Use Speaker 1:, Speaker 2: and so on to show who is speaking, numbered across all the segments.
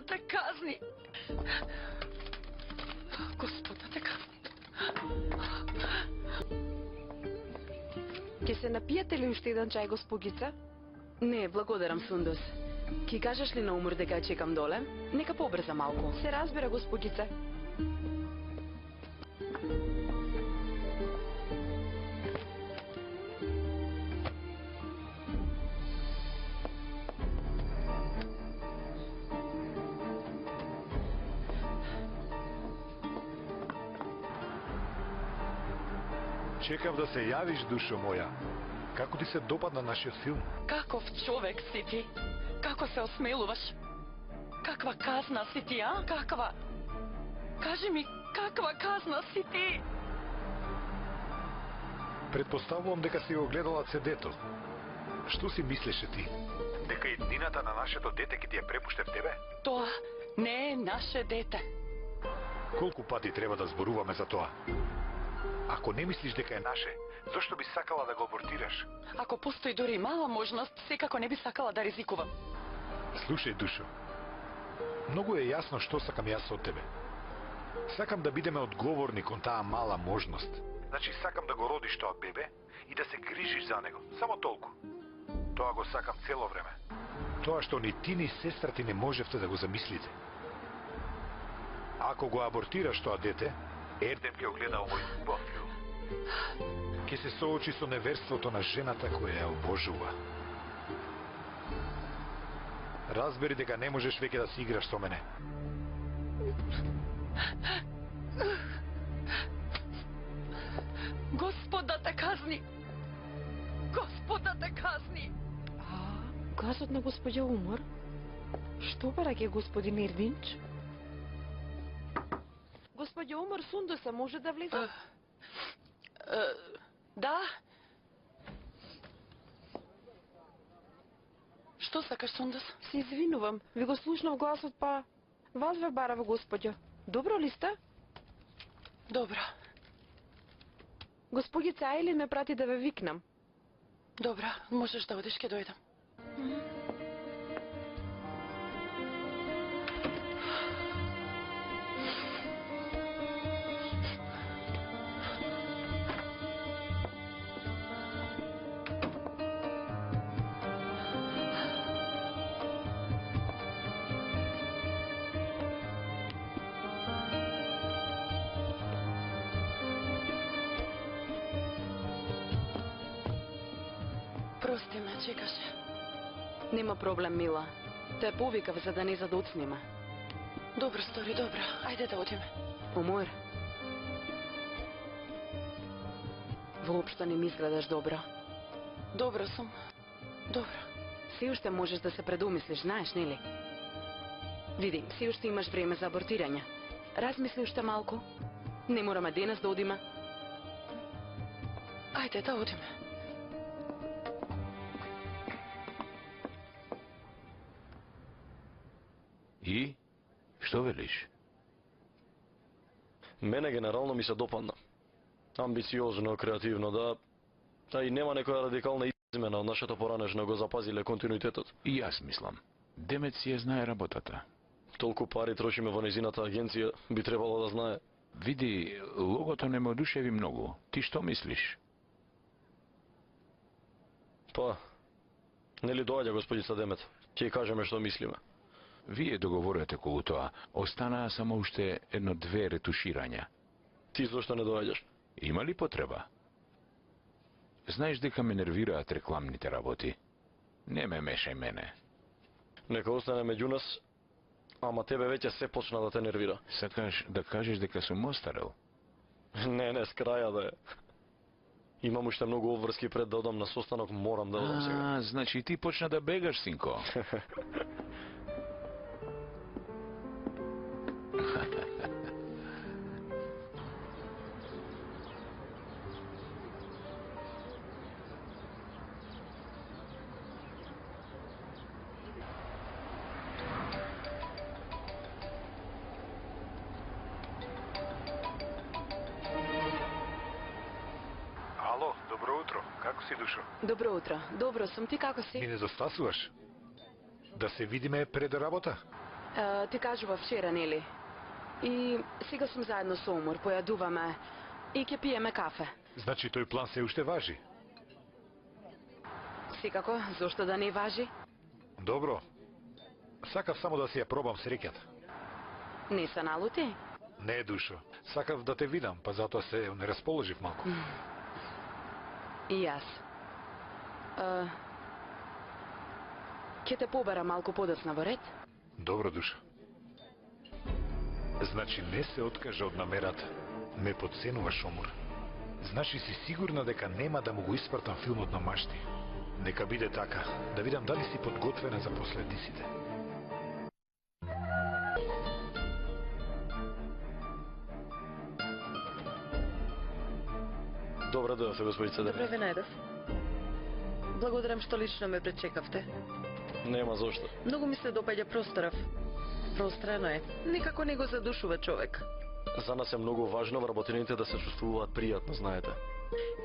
Speaker 1: да те казни. Господ да те казни.
Speaker 2: Ке се напиете ли уште еден чај, госпогица?
Speaker 3: Не, благодарам, Сундус. Ки кажеш ли на Умор дека ја чекам доле? Нека побрза малку.
Speaker 2: Се разбира, госпогица.
Speaker 4: Чекав да се јавиш, душо моја. Како ти се допадна нашиот филм?
Speaker 1: Каков човек си ти? Како се осмелуваш? Каква казна си ти, а? Каква? Кажи ми, каква казна си ти?
Speaker 4: Предпоставувам дека си го гледала CD-то. Што си мислеше ти? Дека иднината на нашето дете ќе ти ја препуштев тебе?
Speaker 1: Тоа не е наше дете.
Speaker 4: Колку пати треба да зборуваме за тоа? Ако не мислиш дека е наше, зошто би сакала да го абортираш?
Speaker 1: Ако постои дури и мала можност, секако не би сакала да ризикувам.
Speaker 4: Слушај, душо. Многу е јасно што сакам јас од тебе. Сакам да бидеме одговорни кон таа мала можност. Значи сакам да го родиш тоа бебе и да се грижиш за него. Само толку. Тоа го сакам цело време. Тоа што ни ти ни сестра ти не можевте да го замислите. Ако го абортираш тоа дете, Ердем ќе огледа овој убав филм. Ке се соочи со неверството на жената која ја обожува. Разбери дека не можеш веќе да си играш со мене.
Speaker 1: Господ да те казни! Господ да те казни!
Speaker 2: Гласот на господја Умор? Што бараќе господин Ердинч? Господја Умор, Сундуса може да влезе?
Speaker 1: Да. Што сакаш, Сундус?
Speaker 2: Се извинувам, ви го слушнав гласот, па вас ве барав, господја. Добро ли сте?
Speaker 1: Добро.
Speaker 2: Госпогица Ајли ме прати да ве викнам.
Speaker 1: Добро, можеш да одиш, ке дојдам. Прости ме, чекаше.
Speaker 3: Нема проблем, мила. Те повикав за да не задоцниме.
Speaker 1: Добро стори, добро. Ајде да одиме.
Speaker 3: Умор. Воопшто не ми изгледаш добро.
Speaker 1: Добро сум. Добро.
Speaker 3: Си уште можеш да се предумислиш, знаеш, нели? Види, си уште имаш време за абортирање. Размисли уште малку. Не мораме денес да одиме.
Speaker 1: Ајде да одиме.
Speaker 5: И? Што велиш?
Speaker 6: Мене генерално ми се допадна. Амбициозно, креативно, да и нема некоја радикална измена од нашето поранешно, го запазиле континуитетот.
Speaker 5: И јас мислам. Демет си ја знае работата.
Speaker 6: Толку пари трошиме во незината агенција, би требало да знае.
Speaker 5: Види, логото не ме одушеви многу. Ти што мислиш?
Speaker 6: Па, нели доаѓа господица Демет? Ќе кажеме што мислиме.
Speaker 5: Вие договорете околу тоа. Останаа само уште едно-две ретуширања.
Speaker 6: Ти зошто не доаѓаш?
Speaker 5: Има ли потреба? Знаеш дека ме нервираат рекламните работи. Не ме мешај мене.
Speaker 6: Нека остане меѓу нас, ама тебе веќе се почна да те нервира.
Speaker 5: Сакаш да кажеш дека сум остарел?
Speaker 6: Не, с краја да е. Имам уште многу обврски пред да одам на состанок, морам да одам сега.
Speaker 5: Значи ти почна да бегаш, синко.
Speaker 4: Ало, добро утро. Како си, душо?
Speaker 3: Добро утро. Добро сум, ти како си?
Speaker 4: Ми не застасуваш? Да се видиме пред работа?
Speaker 3: Ти кажува вчера, нели? И сега сум заедно со Омур, појадуваме и ќе пиеме кафе.
Speaker 4: Значи тој план се уште важи?
Speaker 3: Секако, зошто да не важи?
Speaker 4: Добро. Сакав само да си ја пробам среќата.
Speaker 3: Не се налути?
Speaker 4: Не, Душо. Сакав да те видам, па затоа се не расположив малку.
Speaker 3: И јас. Ќе те побара малку подоцна во ред?
Speaker 4: Добро, Душо. Значи не се откажа од намерата. Ме подценуваш, Омур. Значи си сигурна дека нема да му го испратам филмот на машти. Нека биде така, да видам дали си подготвена за последиците.
Speaker 6: Добре дојавте, господице.
Speaker 7: Добре ве најдов. Благодарам што лично ме пречекавте.
Speaker 6: Нема зошто.
Speaker 7: Многу ми се допаѓа просторов. Пространо е. Никако не го задушува човек.
Speaker 6: За нас е многу важно вработените да се чувствуваат пријатно, знаете.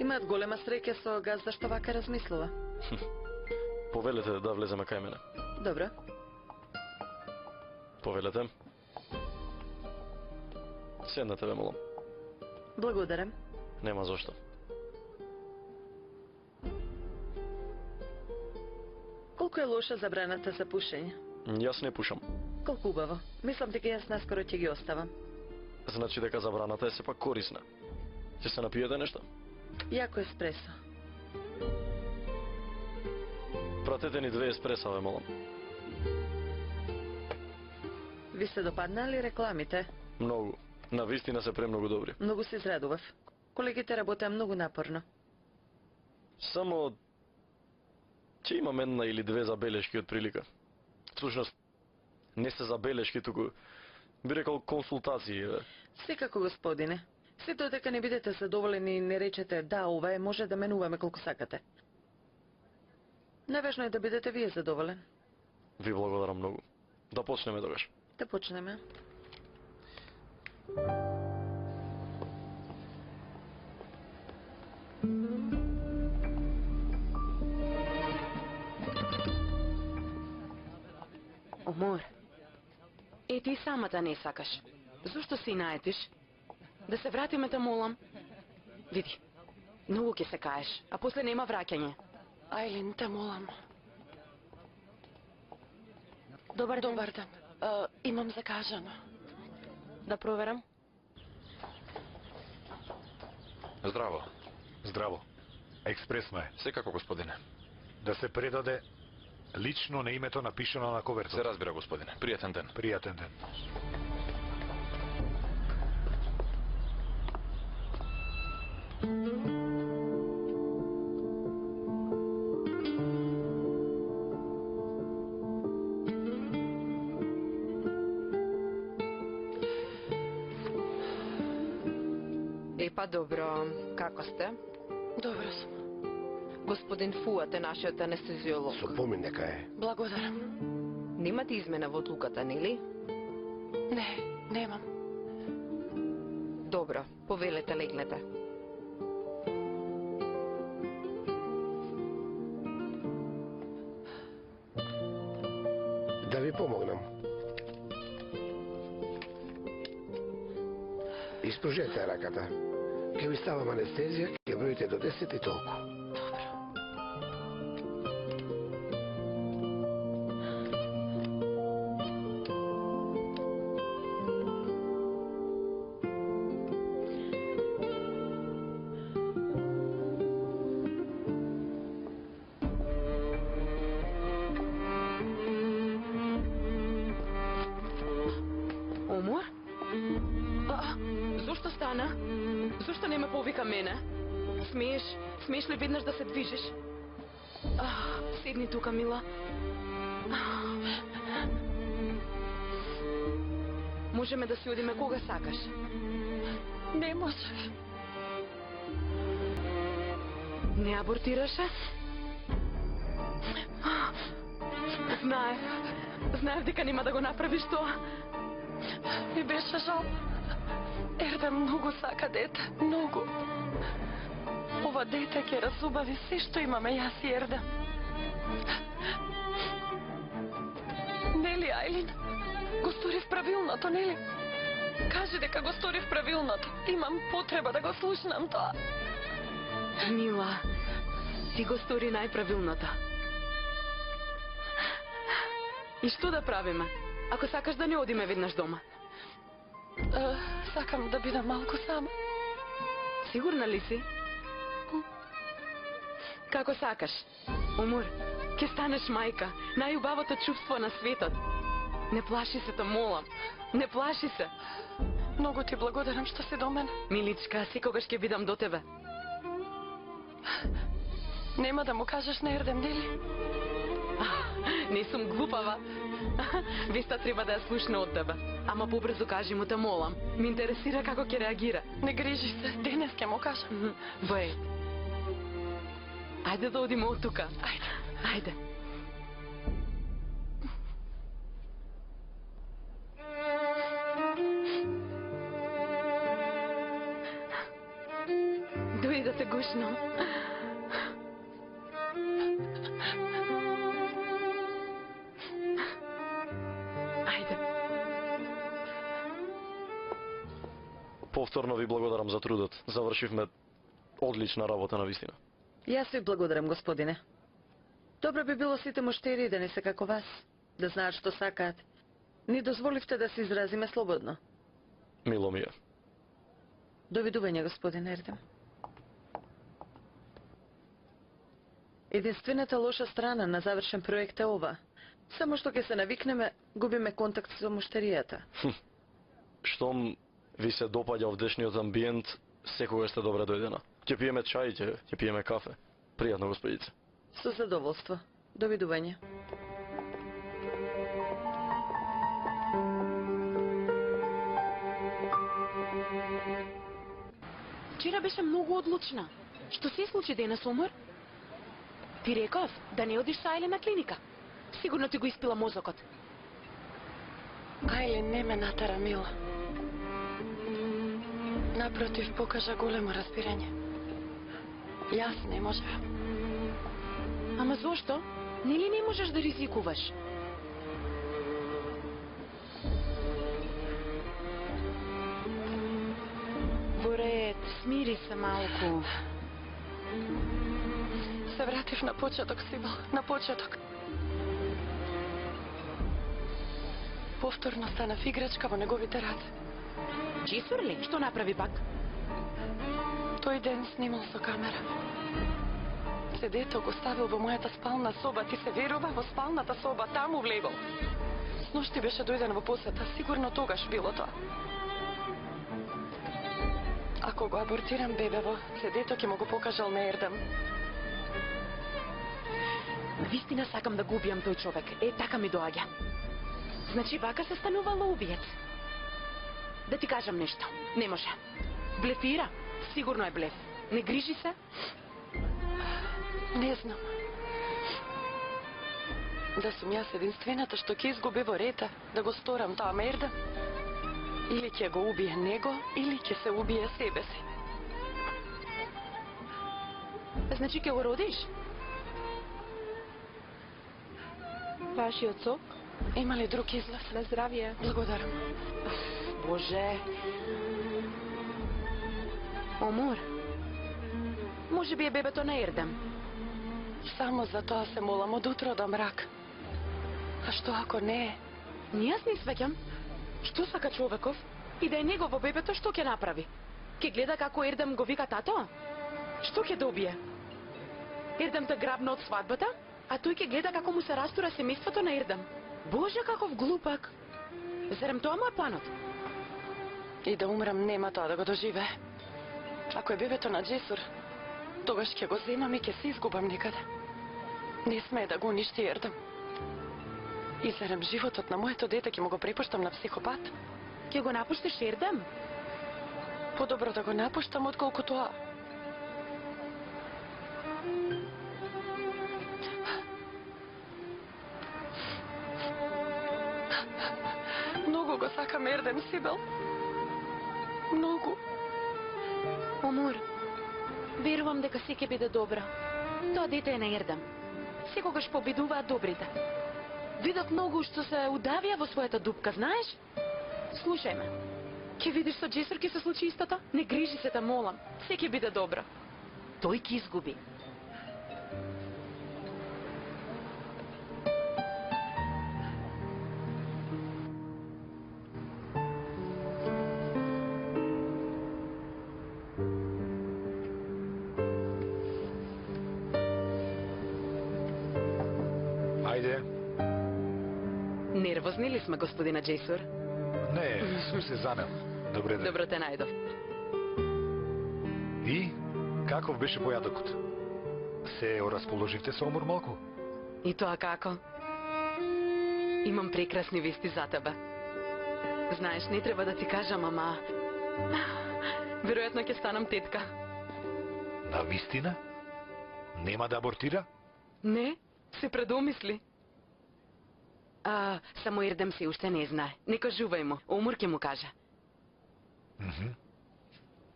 Speaker 7: Имаат голема среќа со газда што вака размислува.
Speaker 6: Повелете да влеземе кај мене.
Speaker 7: Добро.
Speaker 6: Повелете. Седнете, ве молам.
Speaker 7: Благодарам.
Speaker 6: Нема зошто.
Speaker 7: Колку е лоша забраната за пушење?
Speaker 6: Јас не пушам.
Speaker 7: Колку убаво. Мислам дека јас наскоро ќе ги оставам.
Speaker 6: Значи дека забраната е сепак корисна. Ќе се напиете нешто?
Speaker 7: Јако еспресо.
Speaker 6: Пратете ни 2 еспреса, ве молам.
Speaker 7: Ви се допаднали рекламите?
Speaker 6: Многу. Навистина се премногу добри.
Speaker 7: Многу се израдував. Колегите работеа многу напорно.
Speaker 6: Само ќе имам 1 или 2 забелешки од прилика. Всушност, не се забелешки, туку би рекол консултации.
Speaker 7: Секако, господине. Сето дека не бидете задоволени и не речете да, ова е, може да менуваме колку сакате. Најважно е да бидете вие задоволен.
Speaker 6: Ви благодарам многу. Да почнеме тогаш.
Speaker 7: Да почнеме.
Speaker 3: Омур, ти самата не сакаш. Зошто си наетиш? Да се вратиме, те молам. Види, многу ќе се каеш, а после нема враќање.
Speaker 1: Айлин, те молам.
Speaker 2: Добар ден.
Speaker 1: Добар ден. Имам закажано.
Speaker 2: Да проверам.
Speaker 5: Здраво.
Speaker 4: Здраво. Експресно е.
Speaker 5: Секако, господине.
Speaker 4: Да се предаде лично на името напишано на ковертот.
Speaker 5: Се разбира, господине. Пријатен ден.
Speaker 4: Пријатен ден.
Speaker 2: Па добро, како сте?
Speaker 1: Добро сум.
Speaker 2: Господин Фуат е нашиот анестезиолог.
Speaker 8: Со помин дека е.
Speaker 1: Благодарам.
Speaker 2: Немате измена во одлуката, нели?
Speaker 1: Не, немам.
Speaker 2: Добро, повелете легнете.
Speaker 8: Да ви помогнам. Испружете раката. Ке ви ставам анестезија, ке броите до 10 и толку.
Speaker 3: Омур? Зошто стана? Зошто не ме повика мене? Смееш ли веднаш да се движиш? Седни тука, мила. Можеме да си одиме кога сакаш.
Speaker 1: Не може.
Speaker 3: Не абортираше? Знаев дека нема да го направиш тоа.
Speaker 1: Ми беше жал. Ерда многу сака дете. Многу. Ова дете ќе разубави се што имаме јас и Ерда. Нели, Айлин? Го сторив правилното, нели? Кажи дека го сторив правилното. Имам потреба да го слушнам тоа.
Speaker 3: Мила, ти го стори најправилното. И што да правиме? Ако сакаш да не одиме веднаш дома?
Speaker 1: Сакам да бидам малку сама.
Speaker 3: Сигурна ли си? Како сакаш. Умор, ќе станеш мајка, најубавото чувство на светот. Не плаши се, те молам. Не плаши се.
Speaker 1: Многу ти благодарам што си до мене.
Speaker 3: Миличка, секогаш ќе бидам до тебе.
Speaker 1: Нема да му кажеш на Ердем, нели?
Speaker 3: Не сум глупава. Веста треба да ја слушне од тебе. Ама побрзо кажи му, те молам. Ме интересира како ќе реагира.
Speaker 1: Не грижи се, денес ќе му кажам.
Speaker 3: Бе. Ајде да одиме од тука.
Speaker 1: Ајде.
Speaker 3: Ајде. Дојди да те гушнам. Ајде.
Speaker 6: Повторно ви благодарам за трудот. Завршивме одлична работа на вистина.
Speaker 7: Јас ви благодарам, господине. Добро би било сите муштери да не се како вас, да знаат што сакаат. Ни дозволивте да се изразиме слободно.
Speaker 6: Мило ми е.
Speaker 7: Довидување, господин Ердем. Единствената лоша страна на завршен проект е ова. Само што ќе се навикнеме, губиме контакт со муштеријата.
Speaker 6: Штом ви се допаѓа овдешниот амбиент, секогаш сте добре дојдена. Ќе пиеме чај, ќе пиеме кафе. Пријатно, господице.
Speaker 7: Со задоволство. Довидување.
Speaker 3: Вчера беше многу одлучна. Што се случи денес, Умор? Ти реков да не одиш со Ајле на клиника. Сигурно ти го испила мозокот.
Speaker 1: Ајле не ме натера, Мила. Напротив, покажа големо разбирање. Јас не можев.
Speaker 3: Ама зошто? Нели не можеш да ризикуваш? Во ред, смири се малку.
Speaker 1: Се вратив на почеток, Сибил, на почеток. Повторно станав играчка во неговите раце.
Speaker 3: Джисур ли? Што направи пак?
Speaker 1: Тој ден снимал со камера. Седето го ставил во мојата спална соба, ти се верува, во спалната соба, таму влегол. Сношти беше дојден во посета, сигурно тогаш било тоа. Ако го абортирам бебево, седето ќе му го покажал на Ердем.
Speaker 3: Вистина сакам да го убијам тој човек. Така ми доаѓа. Значи вака се станувала убиец. Да ти кажам нешто. Не може. Блефира. Сигурно е блеф. Не грижи се.
Speaker 1: Не знам. Да сум јас единствената што ќе изгуби во рета да го сторам тоа Ердем. Или ќе го убие него, или ќе се убие себе си.
Speaker 3: Значи ќе го родиш?
Speaker 2: Вашиот сок?
Speaker 1: Има ли друг излез?
Speaker 2: На здравје.
Speaker 1: Благодарам.
Speaker 3: Боже. Умор. Може би е бебето на Ердем.
Speaker 1: Само за тоа се молам од утро до мрак. А што ако не е?
Speaker 3: Јас не свеќам. Што сака човеков? И да е негово бебето, што ќе направи? Ќе гледа како Ердем го вика тато? Што ќе добие? Ердем те грабна од свадбата, а тој ќе гледа како му се растура семејството на Ердем. Боже, каков глупак! Зарем тоа му е планот?
Speaker 1: И да умрам, нема тоа да го доживее. Ако е бебето на Джесур, тогаш ќе го земам и ќе се изгубам некаде. Не смее да го уништи Ердем. И зарем животот на моето дете ќе му го препуштам на психопат?
Speaker 3: Ќе го напуштиш Ердем?
Speaker 1: Подобро да го напуштам, отколку тоа. Многу го сакам Ердем, Сибел. Многу.
Speaker 3: Умор, верувам дека се ќе биде добро. Тоа дете е на Ердем. Секогаш победуваат добрите. Видов многу што се удавија во својата дупка, знаеш? Слушај ме. Ке видиш со Джесур ке се случи истото? Не грижи се, те молам. Се ќе биде добро. Тој ќе изгуби.
Speaker 4: Ајде.
Speaker 3: Нервозни ли сме, господина Джесур?
Speaker 4: Не, сум се занел. Добре ден.
Speaker 3: Добро те најдов.
Speaker 4: И каков беше појадокот? Се расположивте со умор малку?
Speaker 3: И тоа како? Имам прекрасни вести за тебе. Знаеш, не треба да ти кажам, ама... Веројатно ќе станам тетка.
Speaker 4: На вистина? Нема да абортира?
Speaker 3: Не, се предомисли. Само Ердем се уште не знае. Не кажувај му, Омур ќе му каже.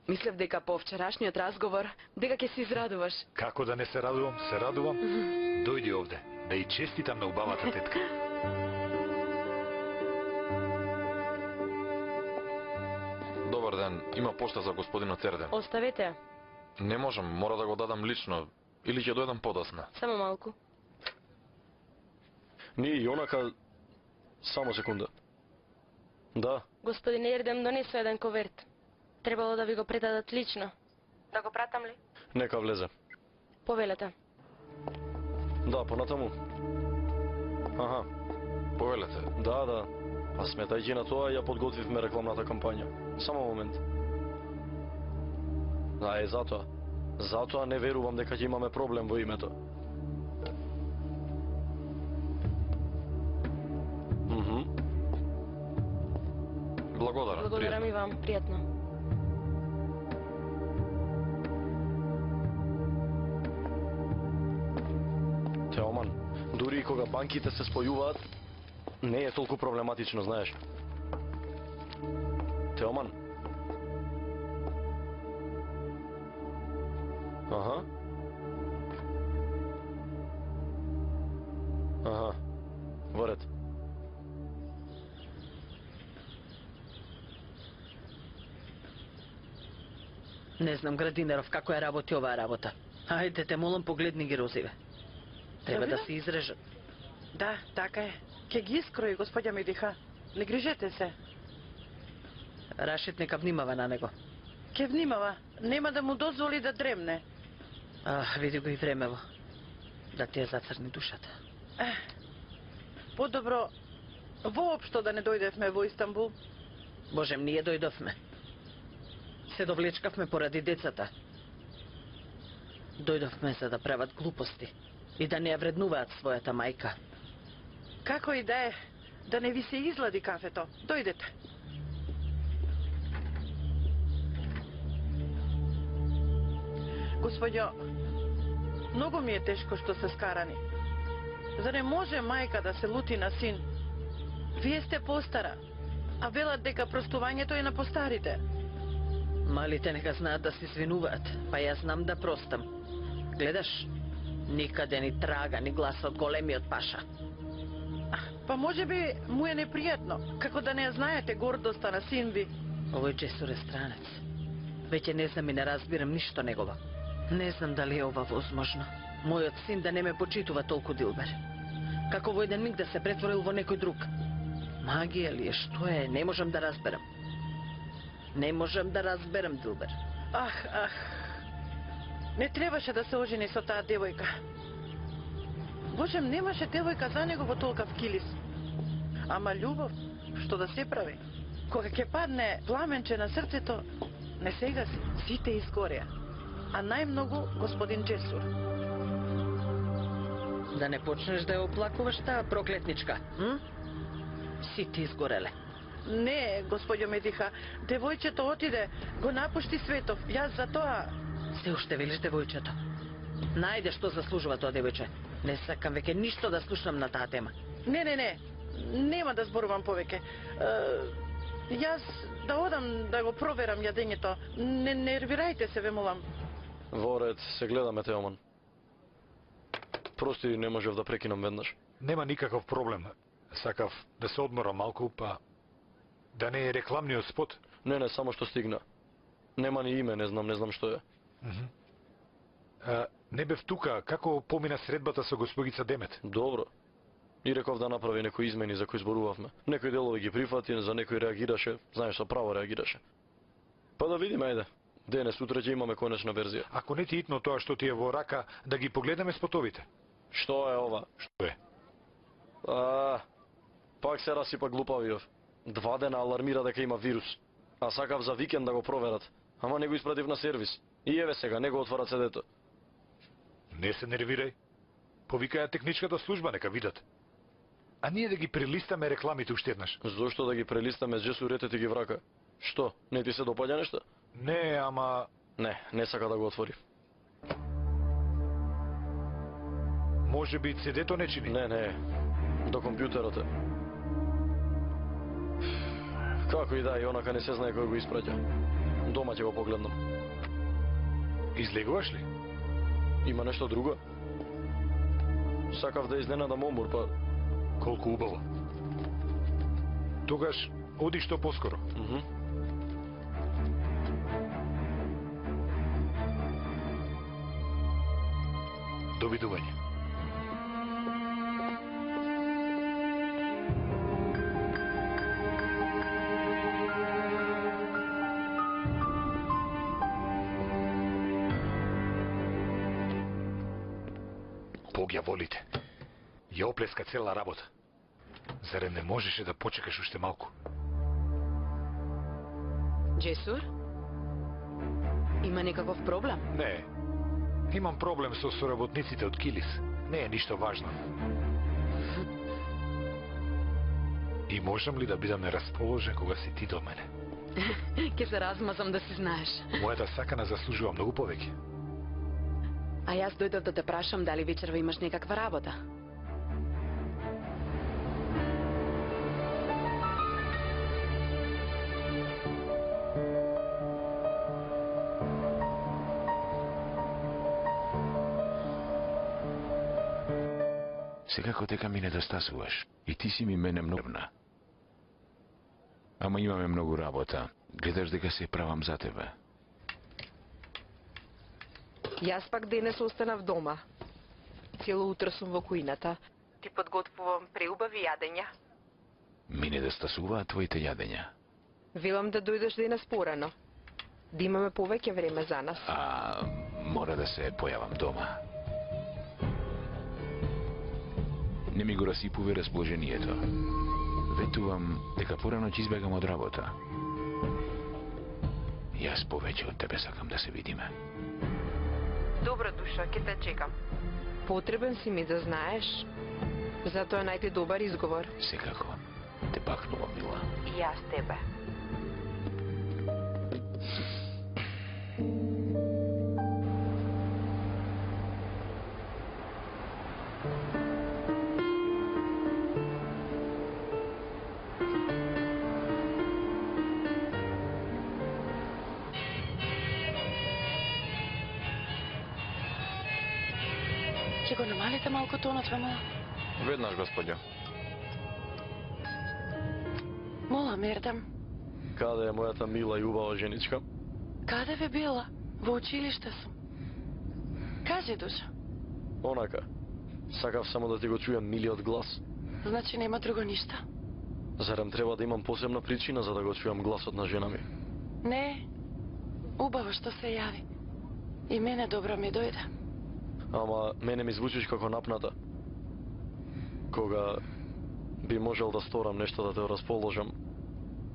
Speaker 3: Мислев дека по вчерашниот разговор, дека ќе се израдуваш.
Speaker 4: Како да не се радувам? Се радувам. Дојди овде, да и честитам на убавата тетка.
Speaker 9: Добар ден, има пошта за господинот Ердем.
Speaker 10: Оставете ја.
Speaker 9: Не можам, мора да го дадам лично, или ќе дојдам подоцна.
Speaker 10: Само малку.
Speaker 6: Ние и онака... Само секунда. Да,
Speaker 10: Господин Ердем донесо еден коверт. Требало да ви го предадат лично. Да го пратам ли?
Speaker 6: нека влезе.
Speaker 10: Повелете.
Speaker 6: Да, понатаму. Аха,
Speaker 9: Повелете.
Speaker 6: да. А сметајќи на тоа, ја подготвивме рекламната кампања. Само момент. Да, затоа. Затоа не верувам дека ќе имаме проблем во името.
Speaker 9: Благодарам.
Speaker 10: Благодарам и вам, пријатно.
Speaker 6: Теоман, дури и кога банките се спојуваат, не е толку проблематично, знаеш. Теоман. Аха. Во ред.
Speaker 7: Не знам, Градинеров, како ја работи оваа работа. Ајде, те молам, погледни ги розиве. Треба да се изрежат.
Speaker 1: Да, така е. Ке ги искрои, господја Медиха. Не грижете се.
Speaker 7: Рашид нека внимава на него.
Speaker 1: Ке внимава. Нема да му дозволи да дремне.
Speaker 7: Види го и времево. Да ти ја зацрни душата.
Speaker 1: Подобро, воопшто да не дојдевме во Истанбул.
Speaker 7: Божем, ние дојдовме. Се довлечкавме поради децата. Дојдовме за да прават глупости и да не ја вреднуваат својата мајка.
Speaker 1: Како и да е, да не ви се излади кафето. Дојдете. Господјо, многу ми е тешко што се скарани. За не може мајка да се лути на син? Вие сте постара, а велат дека простувањето е на постарите.
Speaker 7: Малите нека знаат да се извинуваат, па јас знам да простам. Гледаш, никаде ни трага, ни гласа од големиот паша.
Speaker 1: Па може би му е непријатно, како да не ја знаете гордоста на син ви.
Speaker 7: Овој Джесур е странец. Веќе не знам и не разбирам ништо негово. Не знам дали е ова возможно. Мојот син да не ме почитува толку, Дилбер. Како во еден миг да се претворил во некој друг. Магија ли е, што е, не можам да разберам. Не можам да разберам, Дилбер.
Speaker 1: Не требаше да се ожени со таа девојка. Божем, немаше девојка за него во толкав килис. Ама љубов, што да се прави? Кога ќе падне пламенче на срцето, не се гаси, сите изгореа. А најмногу господин Джесур.
Speaker 7: Да не почнеш да ја оплакуваш таа проклетничка, Сите изгореле.
Speaker 1: Не, господјо Медиха, девојчето отиде, го напушти светов. Јас за тоа...
Speaker 7: Се уште велиш девојчето. Најде што заслужува тоа девојче. Не сакам веќе ништо да слушам на таа тема.
Speaker 1: Не. Нема да зборувам повеќе. Јас да одам да го проверам јадењето. Не нервирајте се, ве молам.
Speaker 6: Во ред, се гледаме, Теоман. Прости, не можев да прекинам веднаш.
Speaker 4: Нема никаков проблем. Сакав да се одморам малку, па да не е рекламниот спот.
Speaker 6: Не, само што стигна. Нема ни име, не знам што е.
Speaker 4: Не бев тука, како помина средбата со госпогица Демет?
Speaker 6: Добро. И реков да направи некои измени за кои зборувавме. Некои делови ги прифати, за некои реагираше, знаеш со право реагираше. Па да видиме, ајде. Денес утре ќе имаме конечна верзија.
Speaker 4: Ако не ти итно тоа што ти е во рака, да ги погледаме спотовите.
Speaker 6: Што е ова?
Speaker 4: Што е?
Speaker 6: Пак се расипа глупавиов. 2 дена алармира дека има вирус. А сакав за викенд да го проверат. Ама не го испратив на сервис. И еве сега, не го отвара CD-то.
Speaker 4: Не се нервирај. Повикаја техничката служба, нека видат. А ние да ги прелистаме рекламите уште еднаш.
Speaker 6: Зошто да ги прелистаме, Джесурете ти ги врака? Што, не ти се допаѓа нешто?
Speaker 4: Не, ама...
Speaker 6: Не сака да го отвори.
Speaker 4: Може би CD-то не чини?
Speaker 6: Не. До компјутерот е. Како и да, и онака не се знае кој го испраќа. Дома ќе го погледнам.
Speaker 4: Излегуваш ли?
Speaker 6: Има нешто друго? Сакав да изненадам Омур, па...
Speaker 4: Колку убаво. Тогаш, оди што поскоро. Довидување. Бог ја волите. Ја оплеска цела работа. Зарем не можеше да почекаш уште малку?
Speaker 3: Джесур? Има некаков проблем?
Speaker 4: Не. Имам проблем со соработниците од Килис. Не е ништо важно. И можам ли да бидам нерасположен кога си ти до мене?
Speaker 3: Ке се размазам да си знаеш.
Speaker 4: Мојата сакана заслужува многу повеќе.
Speaker 3: А јас дојдов да те прашам дали вечерва имаш некаква работа.
Speaker 5: Секако дека ми недостасуваш. И ти си ми мене многна. Ама имаме многу работа. Гледаш дека се правам за тебе.
Speaker 2: Јас пак денес останав дома. Цело утро сум во кујната. Ти подготвувам преубави јадења.
Speaker 5: Ми недостасуваат твоите јадења.
Speaker 2: Велам да дојдеш денес порано. Да имаме повеќе време за нас.
Speaker 5: Мора да се појавам дома. Не ми го расипуве расположението. Ветувам дека порано ќе избегам од работа. Јас повеќе од тебе сакам да се видиме.
Speaker 2: Добра душа, ќе те чекам. Потребен си ми да знаеш. Затоа најде добар изговор.
Speaker 5: Секако. Те пахнувам, мила.
Speaker 2: И јас тебе.
Speaker 1: Ќе го намалите малку тонот, ве мола?
Speaker 9: Веднаш, господја.
Speaker 1: Мола, Мердам.
Speaker 6: Каде е мојата мила и убава женичка?
Speaker 1: Каде ве била? Во училиште сум. Кажи, душа.
Speaker 6: Онака. Сакав само да ти го чујам милиот глас.
Speaker 1: Значи нема друго ништа?
Speaker 6: Зарем треба да имам посебна причина за да го чујам гласот на жена ми?
Speaker 1: Не. Убаво што се јави. И мене добро ми дојде.
Speaker 6: Ама мене ми звучиш како напната. Кога би можел да сторам нешто да те расположам.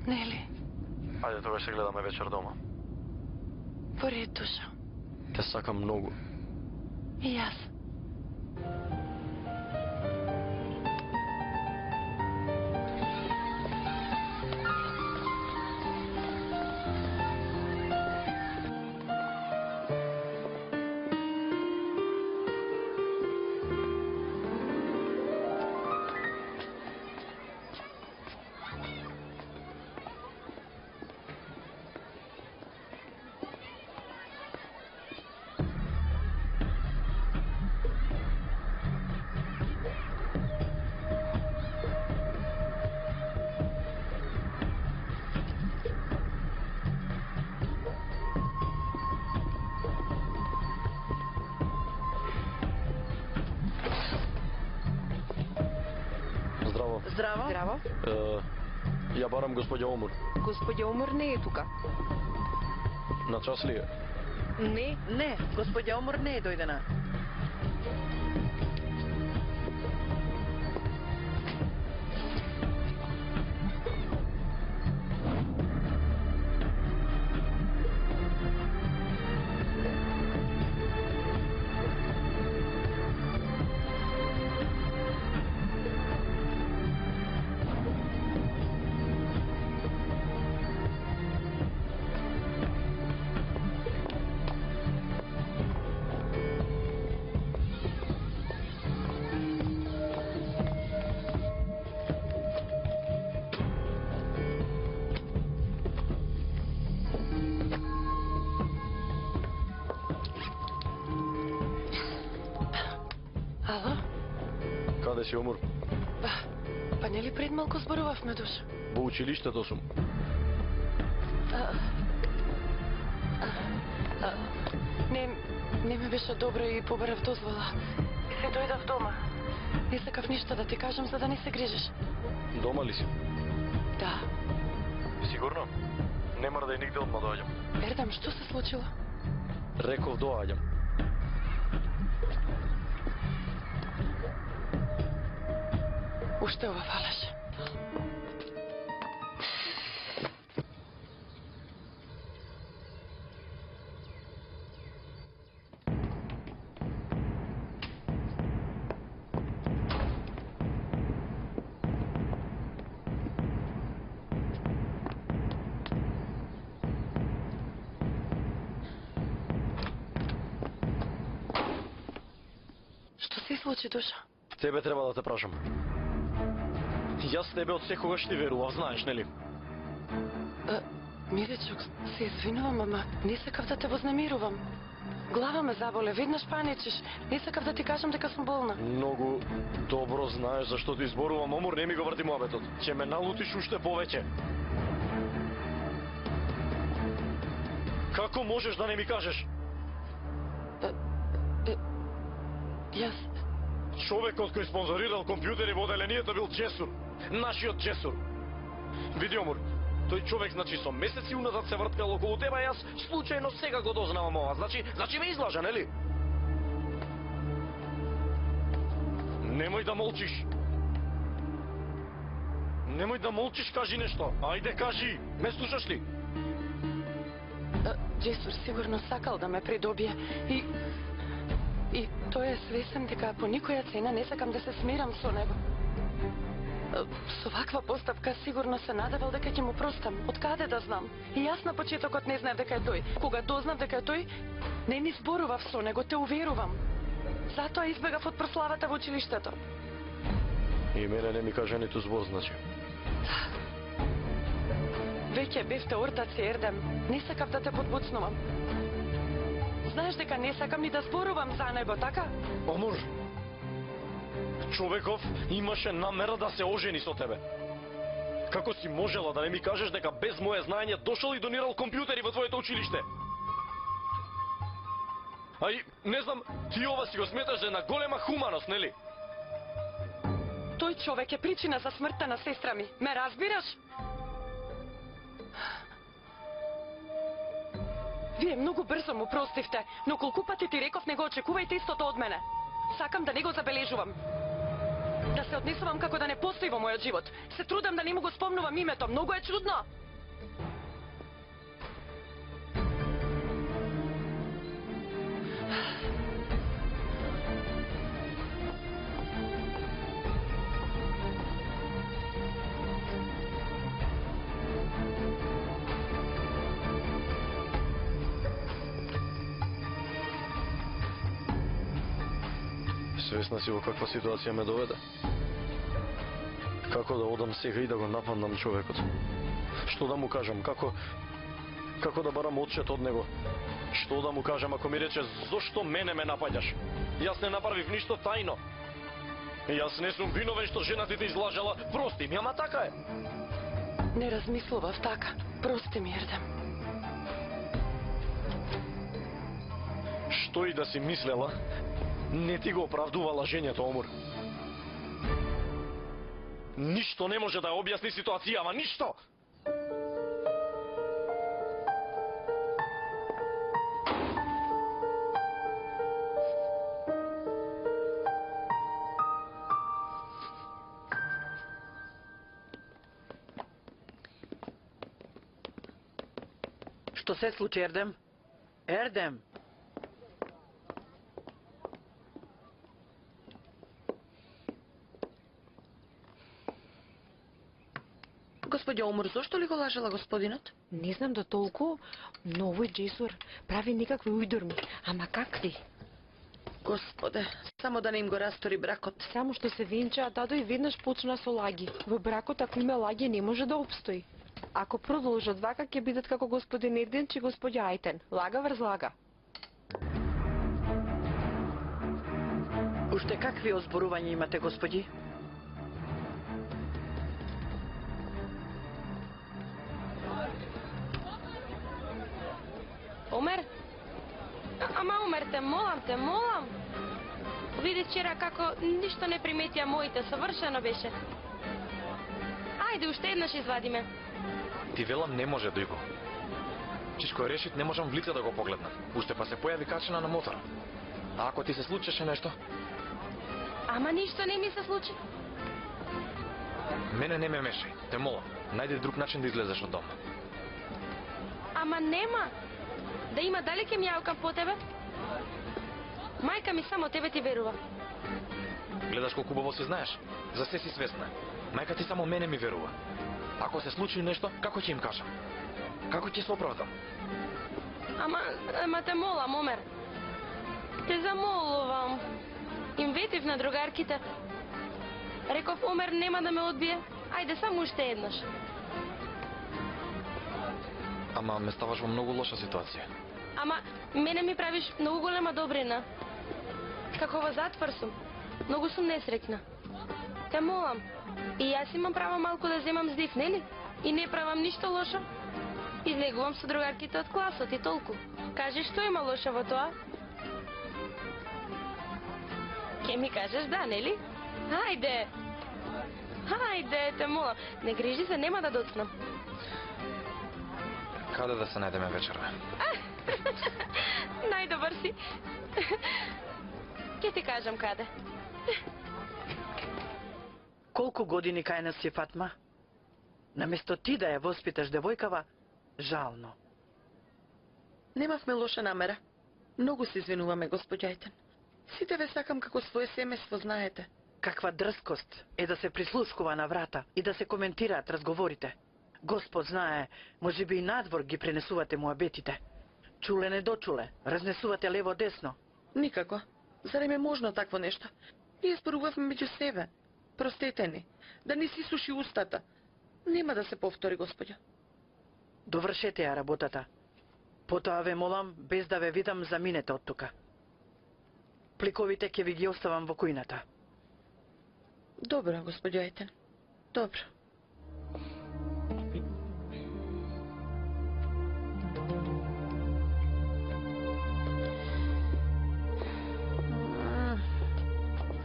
Speaker 1: Нели?
Speaker 6: Ајде тогаш се гледаме вечер дома.
Speaker 1: Во ред, душа.
Speaker 6: Те сакам многу.
Speaker 1: И јас.
Speaker 7: Здраво.
Speaker 2: Здраво.
Speaker 6: Ја барам господја Омур.
Speaker 2: Господја Омур не е тука.
Speaker 6: На час ли е?
Speaker 2: Не.
Speaker 7: Не, господја Омур не е дојдена.
Speaker 1: Ало?
Speaker 6: Каде си, Омур?
Speaker 1: Па нели пред малку зборувавме, Душа?
Speaker 6: Во училиштето сум.
Speaker 1: Не ми беше добро и побарав дозвола. И се дојдав дома. Не сакав ништо да ти кажам за да не се грижиш.
Speaker 6: Дома ли си?
Speaker 1: Да.
Speaker 6: Сигурно? Не мора да и нигде одма доаѓам.
Speaker 1: Ердам, што се случило?
Speaker 6: Реков доаѓам.
Speaker 1: Уште ова фалаш. Што се случи, Душа?
Speaker 6: Тебе треба да те прашам. Јас тебе од секогаш ти верував, знаеш, нели?
Speaker 1: Миличок, се извинувам, ама не сакав да те вознемирувам. Глава ме заболе, веднаш паничиш. Не сакав да ти кажам дека сум болна.
Speaker 6: Многу добро знаеш зашто ти изборувам, Омур, не ми го врти муабетот. Ќе ме налутиш уште повеќе. Како можеш да не ми кажеш?
Speaker 1: Јас...
Speaker 6: Човекот кој спонзорирал компјутери во оделението бил Джесур. Нашиот Джесур. Види, Омур, тој човек, значи, со месеци уназад се врткал околу тебе, а јас случајно сега го дознавам ова. Значи ме излажа, нели? Немој да молчиш. Немој да молчиш, кажи нешто. Ајде, кажи. Ме слушаш ли?
Speaker 1: Джесур сигурно сакал да ме придобие и тој е свесен дека по никоја цена не сакам да се смирам со него. Со ваква постапка сигурно се надевал дека ќе му простам. Од каде да знам? И јас на почетокот не знаев дека е тој. Кога дознав дека е тој, не ми зборував со него, те уверувам. Затоа избегав од прославата во училиштето.
Speaker 6: И мене не ми кажа ниту збор, значи.
Speaker 1: Веќе бевте ортаци, Ердем. Не сакав да те подбуцнувам. Знаеш дека не сакам ни да зборувам за него, така?
Speaker 6: Омур, човеков имаше намера да се ожени со тебе. Како си можела да не ми кажеш дека без моje знаење дошол и донирал компјутери во твоето училиште? А и, не знам, ти ова си го сметаш за една голема хуманост, нели?
Speaker 1: Тој човек е причина за смртта на сестра ми. Ме разбираш? Вие многу брзо му простивте, но колку пати ти реков не го очекувајте истото од мене. Сакам да не го забележувам. Да се однесувам како да не постои во мојот живот. Се трудам да не му го спомнувам името. Многу е чудно.
Speaker 6: Свесна си во каква ситуација ме доведе? Како да одам сега и да го нападнам човекот? Што да му кажам? Како да барам одчет од него? Што да му кажам ако ми рече зошто мене ме напаѓаш? Јас не направив ништо тајно. Јас не сум виновен што жена ти те излажала. Прости ми, ама така е.
Speaker 1: Не размислував така. Прости ми, Ердем.
Speaker 6: Што и да си мислела, не ти го оправдува лажењето, Омур. Ништо не може да ја објасни ситуацијава, ништо!
Speaker 7: Што се случи, Ердем? Ердем! Господја Омур, зошто ли го лажела господинот?
Speaker 2: Не знам до толку, но овој Джесур прави некакви ујдурми. Ама какви?
Speaker 7: Господе, само да не им го растори бракот.
Speaker 2: Само што се венча, а тато и веднаш почна со лаги. Во бракот, ако има лаги, не може да обстои. Ако продолжат вака, ќе бидат како господин Ерденч и господја Ајтен. Лага врз лага.
Speaker 7: Уште какви озборувања имате, господи?
Speaker 10: Омер? Ама Омер, те молам. Види вчера како ништо не приметија моите, совршено беше. Ајде, уште еднаш извадиме.
Speaker 9: Ти велам не може, Дујко. Чишко е решит, не можам в лице да го погледнам. Уште па се појави качена на мотора. А ако ти се случеше нешто?
Speaker 10: Ама ништо не ми се случи.
Speaker 9: Мене не ме мешај, те молам. Најди друг начин да излезеш од дома.
Speaker 10: Ама нема. Да има, дали ќе ми јаукам по тебе? Мајка ми само тебе ти верува.
Speaker 9: Гледаш колку убаво си знаеш. За се си свесна. Мајка ти само мене ми верува. Ако се случи нешто, како ќе им кажам? Како ќе се оправдам?
Speaker 10: Ама те молам, Омер. Те замолувам. Им ветив на другарките. Реков, Омер нема да ме одбие. Ајде, само уште еднаш.
Speaker 9: Ама ме ставаш во многу лоша ситуација.
Speaker 10: Ама, мене ми правиш многу голема добрина. Како во затвор сум. Многу сум несреќна. Те молам. И јас имам право малку да земам здив, нели? И не правам ништо лошо. Излегувам со другарките од класот и толку. Кажи, што има лошо во тоа? Ке ми кажеш да, нели? Хајде! Хајде, те молам. Не грижи се, нема да доцнам.
Speaker 9: Каде да се најдеме вечерва?
Speaker 10: Најдобар си. Ке ти кажам каде.
Speaker 7: Колку години кај нас си, Фатма? Наместо ти да ја воспиташ девојкава, жално. Немавме лоша намера. Многу се извинуваме, господја Ајтен. Сите ве сакам како свое семејство, знаете. Каква дрскост е да се прислушкува на врата и да се коментираат разговорите. Господ знае, може би и надвор ги пренесувате муабетите. Чуле не дочуле, разнесувате лево-десно. Никако. Зарем е можно такво нешто? Ние зборувавме меѓу себе. Простете ни, да не си суши устата. Нема да се повтори, господја. Довршете ја работата. Потоа ве молам, без да ве видам, заминете од тука. Пликовите ќе ви ги оставам во кујната. Добро, господја Ајтен. Добро.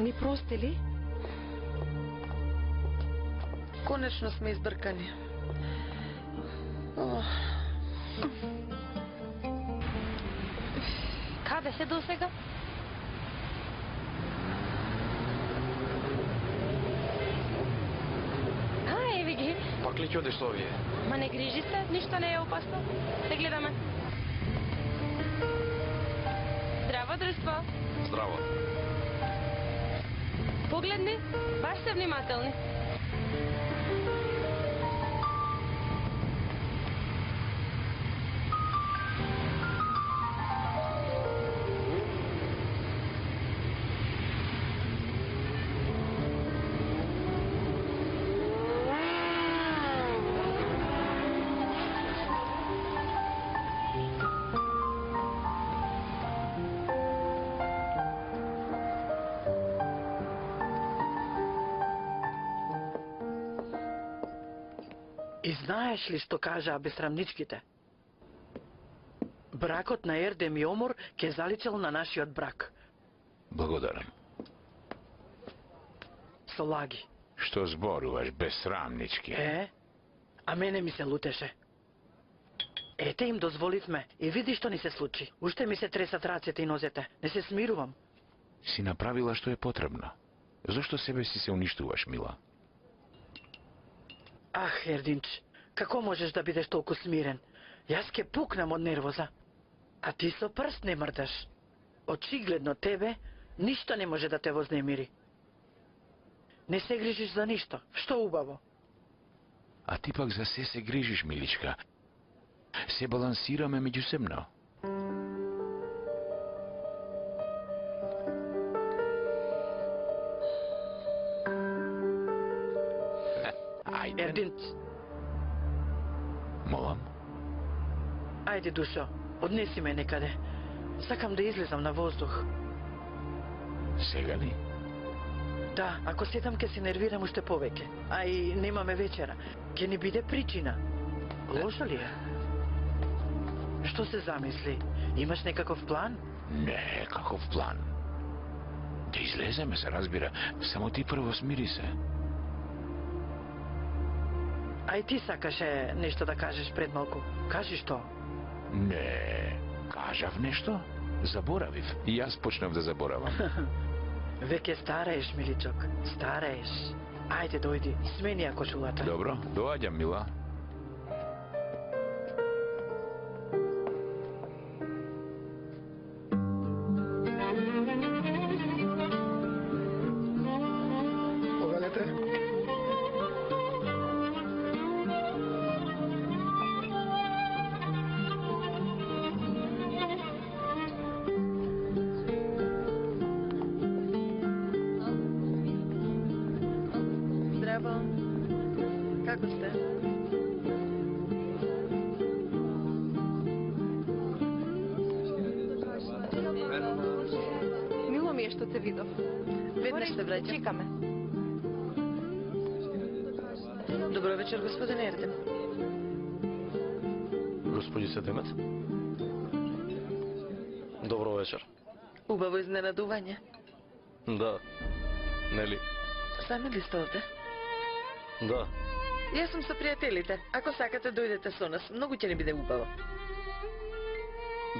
Speaker 2: Ни прости ли?
Speaker 7: Конечно сме избркани.
Speaker 10: Каде се досега? Еви ги.
Speaker 9: Пак ли ќе одиш со овие?
Speaker 10: Ма не грижи се, ништо не е опасно. Се гледаме. Здраво, друштво.
Speaker 9: Здраво.
Speaker 10: Погледни, баш се внимателни.
Speaker 7: И знаеш ли што кажаа бесрамничките? Бракот на Ердем и Омур ќе заличел на нашиот брак.
Speaker 5: Благодарам.
Speaker 7: Со лаги.
Speaker 5: Што зборуваш, безсрамнички?
Speaker 7: А мене ми се лутеше. Ете им дозволивме и види што ни се случи. Уште ми се тресат рацете и нозете. Не се смирувам.
Speaker 5: Си направила што е потребно. Зошто себе си се уништуваш, мила?
Speaker 7: Ах, Ердинч, како можеш да бидеш толку смирен? Јас ке пукнам од нервоза. А ти со прст не мрдаш. Очигледно тебе ништо не може да те вознемири. Не се грижиш за ништо. Што убаво?
Speaker 5: А ти пак за се грижиш, миличка. Се балансираме меѓусебно. Ајде.
Speaker 7: Ердинч.
Speaker 5: Молам?
Speaker 7: Ајде, душо, однеси ме некаде. Сакам да излезам на воздух.
Speaker 5: Сега ли?
Speaker 7: Да, ако седам ке се нервирам уште повеќе. А и немаме вечера. Ке ни биде причина. Лошо ли е? Што се замисли? Имаш некаков план?
Speaker 5: Не, каков план? Да излеземе, се разбира. Само ти прво смири се.
Speaker 7: Ај ти сакаше нешто да кажеш пред малку. Кажи што?
Speaker 5: Не, кажав нешто? Заборавив. И јас почнав да заборавам.
Speaker 7: Веќе старееш, миличок. Старееш. Ајде, дојди. Смени ја кошулата.
Speaker 5: Добро, доаѓам, мила.
Speaker 8: Повелете.
Speaker 7: Здраво. Како сте?
Speaker 2: Мило ми е што те видов.
Speaker 7: Веднаш се враќам.
Speaker 2: Чекаме.
Speaker 7: Добро вечер, господин Ерден.
Speaker 6: Господице Демет. Добро вечер.
Speaker 7: Убаво изненадување.
Speaker 6: Да. Нели?
Speaker 7: Сами ли сте овде?
Speaker 6: Да.
Speaker 7: Јас сум со пријателите. Ако сакате, дојдете со нас. Многу ќе ни биде убаво.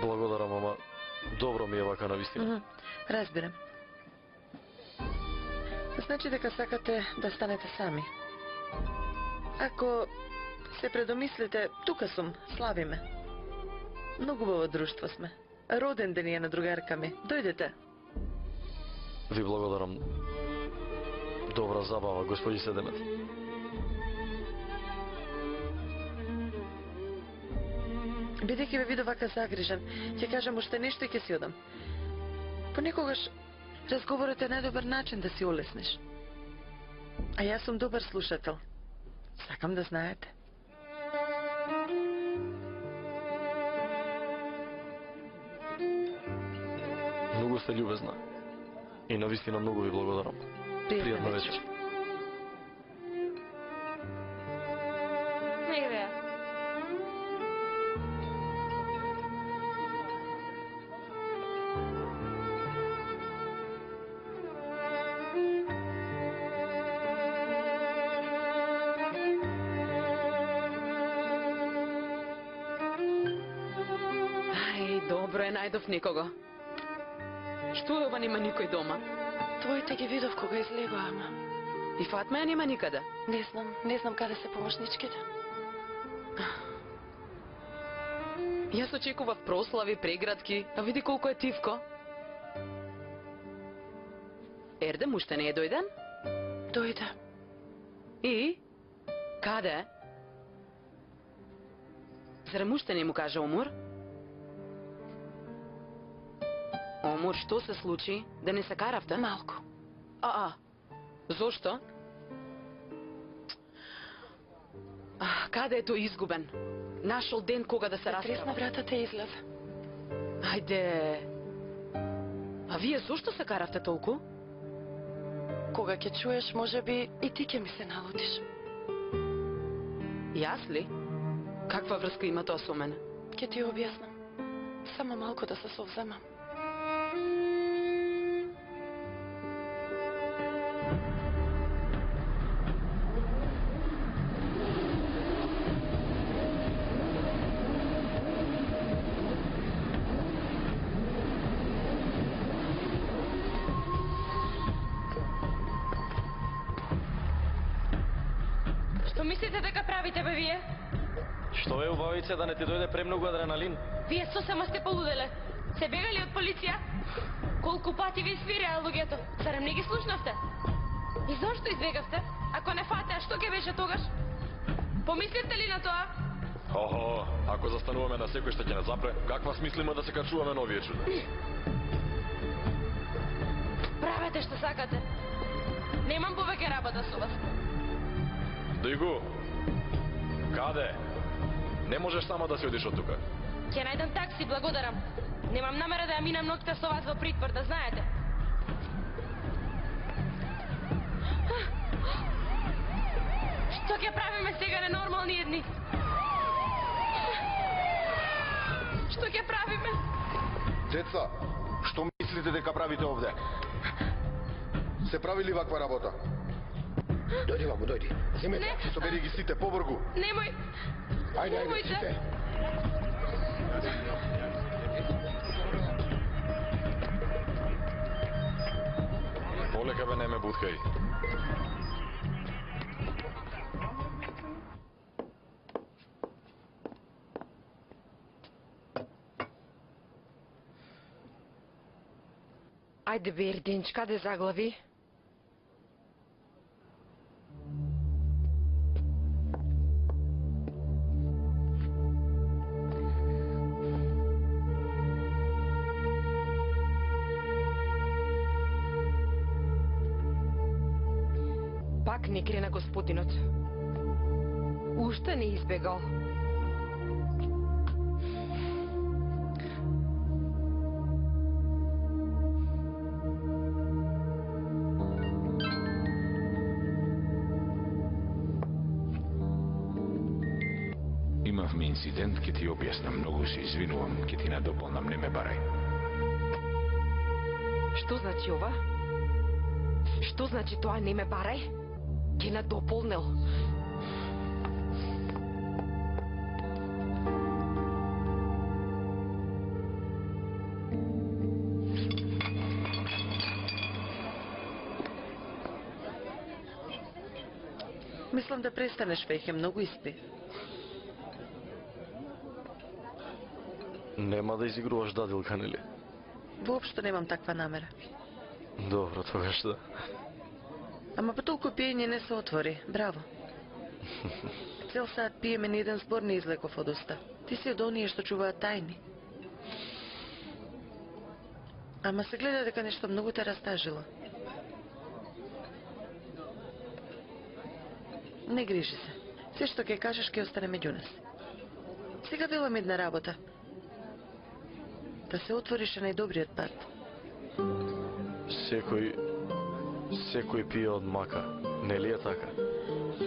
Speaker 6: Благодарам, ама добро ми е вака на вистина.
Speaker 7: Разбирам. Значи дека сакате да станете сами. Ако се предомислите, тука сум, славиме. Многу убаво друштво сме. Роден ден е на другарка ми. Дојдете.
Speaker 6: Ви благодарам. Добра забава, господи Седемет.
Speaker 7: Бидејќи ве видов вака загрижен, ќе кажам уште нешто и ќе си одам. Понекогаш разговорот е најдобар начин да си олеснеш. А јас сум добар слушател. Сакам да знаете.
Speaker 6: Многу сте љубезна. И навистина многу ви благодарам. Пријатна вечер.
Speaker 10: Негде.
Speaker 3: Ај, добро е, најдов некого. Што е ова, нема никој дома?
Speaker 1: Твоите ги видов кога излегоа, ама.
Speaker 3: И Фатма ја нема никаде.
Speaker 1: Не знам каде се помошничките.
Speaker 3: Јас очекував прослави, преградки, а види колку е тивко. Ердем уште не е дојден?
Speaker 1: Дојде.
Speaker 3: И? Каде? Зарем уште не му кажа Омур? Омур, што се случи? Да не се каравте?
Speaker 1: Малку.
Speaker 3: Зошто? Каде е тој изгубен? Нашол ден кога да се
Speaker 1: Тресна
Speaker 3: расправа.
Speaker 1: вратата и излезе.
Speaker 3: Ајде. А вие зошто се каравте толку?
Speaker 1: Кога ќе чуеш, може би и ти ќе ми се налутиш.
Speaker 3: Јас ли? Каква врска има тоа со мене?
Speaker 1: Ќе ти објаснам. Само малку да се совземам.
Speaker 10: мислите дека правите бе вие?
Speaker 6: Што е убавице да не ти дојде премногу адреналин?
Speaker 10: Вие сосема сте полуделе. Се бегали од полиција? Колку пати ви свиреа луѓето? Зарем не ги слушнавте? И зошто избегавте? Ако не фатеа, што ќе беше тогаш? Помислите ли на тоа?
Speaker 6: Охо, ако застануваме на секој што ќе не запре, каква смислима да се качуваме на овие чуда?
Speaker 10: Правете што сакате. Немам повеќе работа со вас.
Speaker 6: Дигу, каде? Не можеш сама да се одиш од тука.
Speaker 10: Ќе најдам такси, благодарам. Немам намера да ја минам ноќта со вас во притвор, да знаете. Што ќе правиме сега, ненормални едни? Што ќе правиме?
Speaker 11: Деца, што мислите дека правите овде? Се прави ли ваква работа?
Speaker 8: Дојди ваму, дојди. Земете,
Speaker 11: Се собери ги сите, побргу.
Speaker 10: Немој.
Speaker 8: Ајде, ајде,
Speaker 10: Немојте.
Speaker 8: сите.
Speaker 6: Полека бе, не ме буткај.
Speaker 2: Ајде бе, Ердинч, каде заглави? Пак не крена господинот. Уште не избегал.
Speaker 5: Имавме инцидент, ке ти објаснам, многу се извинувам, ке ти надополнам, не ме барај.
Speaker 2: Што значи ова? Што значи тоа не ме барај? Ке надополнел.
Speaker 7: Мислам да престанеш веќе, многу испи.
Speaker 6: Нема да изигруваш дадилка, нели?
Speaker 7: Воопшто немам таква намера.
Speaker 6: Добро, тогаш да.
Speaker 7: Ама по толку пиење не се отвори. Браво. Цел саат пиеме, ни еден збор не излеков од уста. Ти си од оние што чуваат тајни. Ама се гледа дека нешто многу те растажило. Не грижи се. Се што ќе кажеш ќе остане меѓу нас. Сега велам една работа. Да се отворише најдобриот пат.
Speaker 6: Секој пие од мака. Нели е така?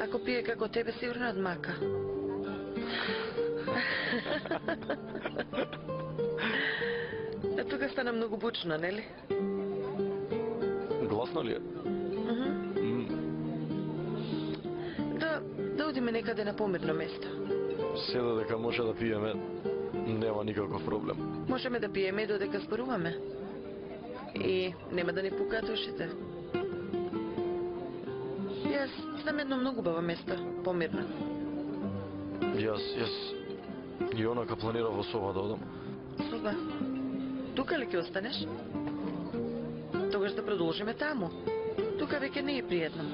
Speaker 7: Ако пие како тебе, сигурно од мака. А тука стана многу бучно, нели?
Speaker 6: Гласно ли е?
Speaker 7: Да одиме некаде на помирно место.
Speaker 6: Седа дека може да пиеме, нема никаков проблем.
Speaker 7: Можеме да пиеме додека зборуваме. И нема да ни пукаат ушите. Јас знам едно многу баво место, помирно.
Speaker 6: Јас и онака планирав во соба да одам.
Speaker 7: Соба? Тука ли ќе останеш? Тогаш да продолжиме таму. Тука веќе не е пријатно.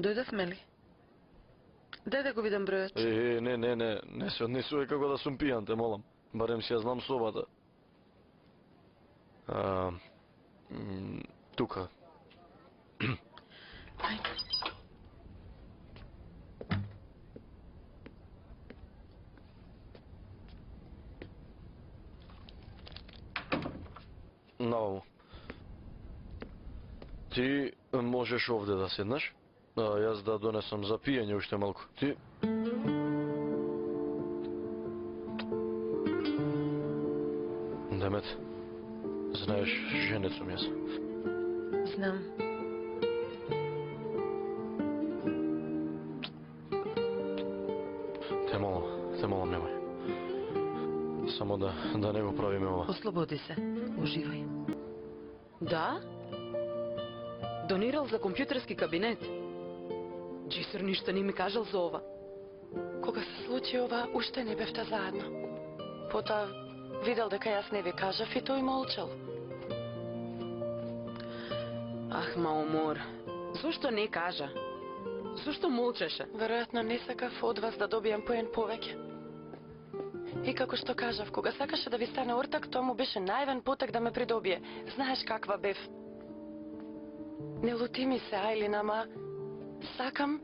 Speaker 7: Дојдовме ли? Дај да го видам бројот.
Speaker 6: Не се однесувај како да сум пијан, те молам. Барем си ја знам собата. Тука.
Speaker 7: Ајде.
Speaker 6: Наваму. Ти можеш овде да седнеш? Јас да донесам за пиење уште малку. Ти? Демет, знаеш, женец сум јас.
Speaker 7: Знам.
Speaker 6: да не го правиме ова.
Speaker 7: Ослободи се. Уживај.
Speaker 3: Да? Донирал за компјутерски кабинет. Джисер ништо не ми кажал за ова.
Speaker 1: Кога се случи ова, уште не бевте заедно. Потоа видел дека јас не ви кажав и тој молчал.
Speaker 3: Ах, Маомор, зошто не кажа? Зошто молчеше?
Speaker 1: Веројатно не сакав од вас да добијам поен повеќе. И како што кажав, кога сакаше да ви стане ортак, тоа му беше највен потек да ме придобие. Знаеш каква бев. Не лути ми се, Ајлин, ама сакам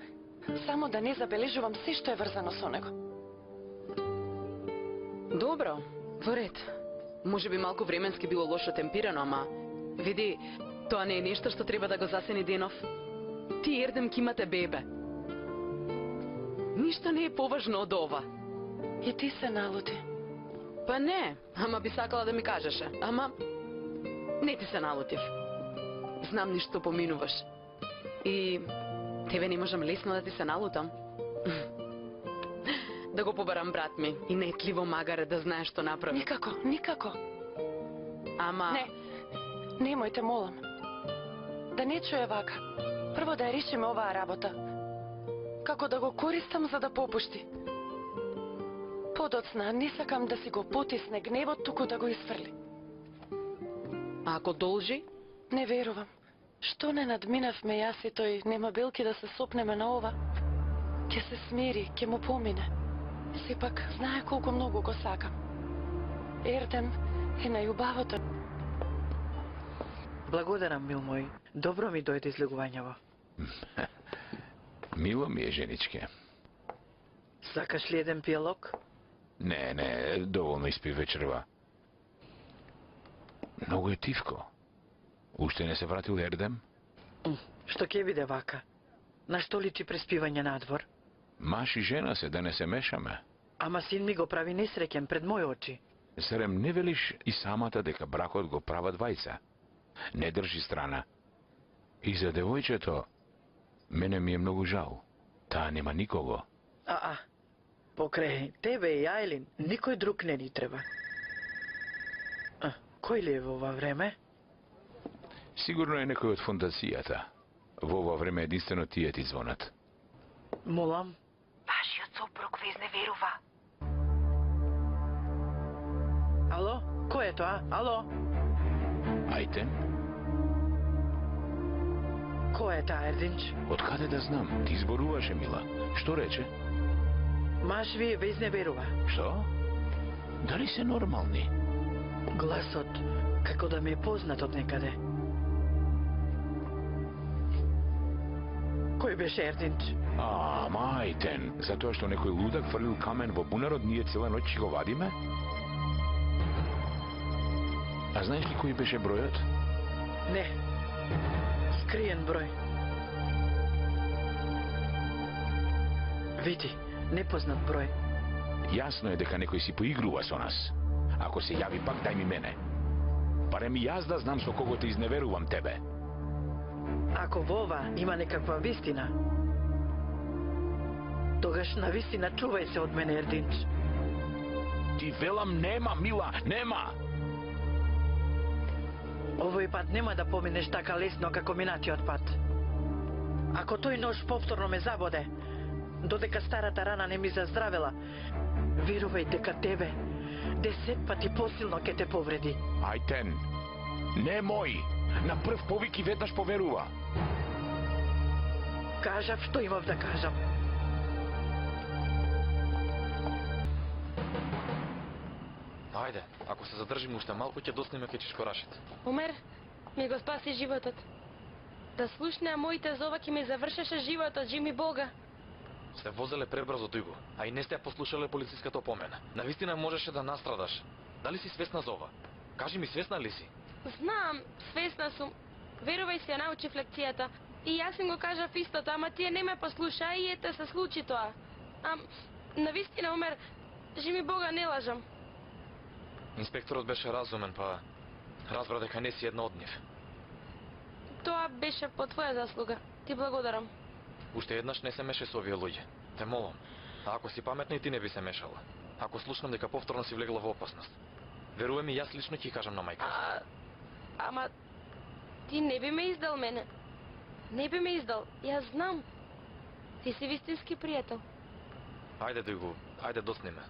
Speaker 1: само да не забележувам се што е врзано со него.
Speaker 3: Добро, во ред. Може би малку временски било лошо темпирано, ама види, тоа не е нешто што треба да го засени денов. Ти и Ердем ки имате бебе. Ништо не е поважно од ова.
Speaker 1: И ти се налути.
Speaker 3: Па не, ама би сакала да ми кажеше. Ама не ти се налутив. Знам ни што поминуваш. И тебе не можам лесно да ти се налутам. Да го побарам брат ми и нетливо магаре да знае што направи.
Speaker 1: Никако, никако.
Speaker 3: Ама...
Speaker 1: Не, немојте, молам. Да не чуе вака. Прво да ја решиме оваа работа. Како да го користам за да попушти. Подоцна, не сакам да си го потисне гневот, туку да го изфрли.
Speaker 3: А ако должи?
Speaker 1: Не верувам. Што не надминавме јас и тој, нема белки да се сопнеме на ова. Ќе се смири, ќе му помине. Сепак, знае колку многу го сакам. Ердем е најубавото.
Speaker 7: Благодарам, мил мој. Добро ми дојде излегувањево.
Speaker 5: Мило ми е, женичке.
Speaker 7: Сакаш ли еден пијалок?
Speaker 5: Не, доволно испи вечерва. Многу е тивко. Уште не се вратил Ердем?
Speaker 7: Што ќе биде вака? На што личи преспивање надвор?
Speaker 5: Маш и жена се, да не се мешаме.
Speaker 7: Ама син ми го прави несреќен пред мои очи.
Speaker 5: Зарем не велиш и самата дека бракот го прават двајца? Не држи страна. И за девојчето, мене ми е многу жал. Таа нема никого.
Speaker 7: Покрај тебе и Ајлин, никој друг не ни треба. Кој ли е во ова време?
Speaker 5: Сигурно е некој од фондацијата. Во ова време единствено тие ти звонат.
Speaker 7: Молам.
Speaker 12: Вашиот сопруг ве изневерува.
Speaker 7: Ало? Кој е тоа? Ало?
Speaker 5: Ајтен?
Speaker 7: Кој е таа, Ердинч?
Speaker 5: Од каде да знам? Ти зборуваше, мила. Што рече?
Speaker 7: Маш ви ве изневерува.
Speaker 5: Што? Дали се нормални?
Speaker 7: Гласот, како да ми е познат од некаде. Кој беше Ердинч?
Speaker 5: Мајтен, затоа што некој лудак фрлил камен во бунарот, ние цела ноќ ќе го вадиме? А знаеш ли кој беше бројот?
Speaker 7: Не. Скриен број. Види, непознат број.
Speaker 5: Јасно е дека некој си поигрува со нас. Ако се јави пак, дај ми мене. Барем и јас да знам со кого те изневерувам тебе.
Speaker 7: Ако во ова има некаква вистина, тогаш на вистина чувај се од мене, Ердинч.
Speaker 5: Ти велам нема, мила, нема!
Speaker 7: Овој пат нема да поминеш така лесно како минатиот пат. Ако тој нож повторно ме забоде, додека старата рана не ми заздравела, верувај дека тебе 10 пати посилно ќе те повреди.
Speaker 5: Ајтен, немој! На прв повик и веднаш поверува.
Speaker 7: Кажав што имав да кажам.
Speaker 9: Ајде, ако се задржиме уште малку, ќе доснеме кај чишкорашите.
Speaker 10: Умер, ми го спаси животот. Да слушнеа моите зова ќе ми завршеше животот, Джими Бога.
Speaker 9: Сте возеле пребрзо дуго, а и не сте послушале полициската опомена. Навистина можеше да настрадаш. Дали си свесна за ова? Кажи ми, свесна ли си?
Speaker 10: Знам, свесна сум. Верувај си, ја научив лекцијата. И јас им го кажав истото, ама тие не ме послуша и ете се случи тоа. Навистина, Умер, Джими Бога, не лажам.
Speaker 9: Инспекторот беше разумен, па разбра дека не си една од нив.
Speaker 10: Тоа беше по твоја заслуга. Ти благодарам.
Speaker 9: Уште еднаш не се меше со овие луѓе. Те молам. А ако си паметна и ти не би се мешала. ако слушнам дека повторно си влегла во опасност. Верувам ми, јас лично ќе кажам на мајка.
Speaker 10: Ама ти не би ме издал мене. Не би ме издал. Јас знам. Ти си вистински пријател.
Speaker 9: Ајде Дујго, ајде досни ме.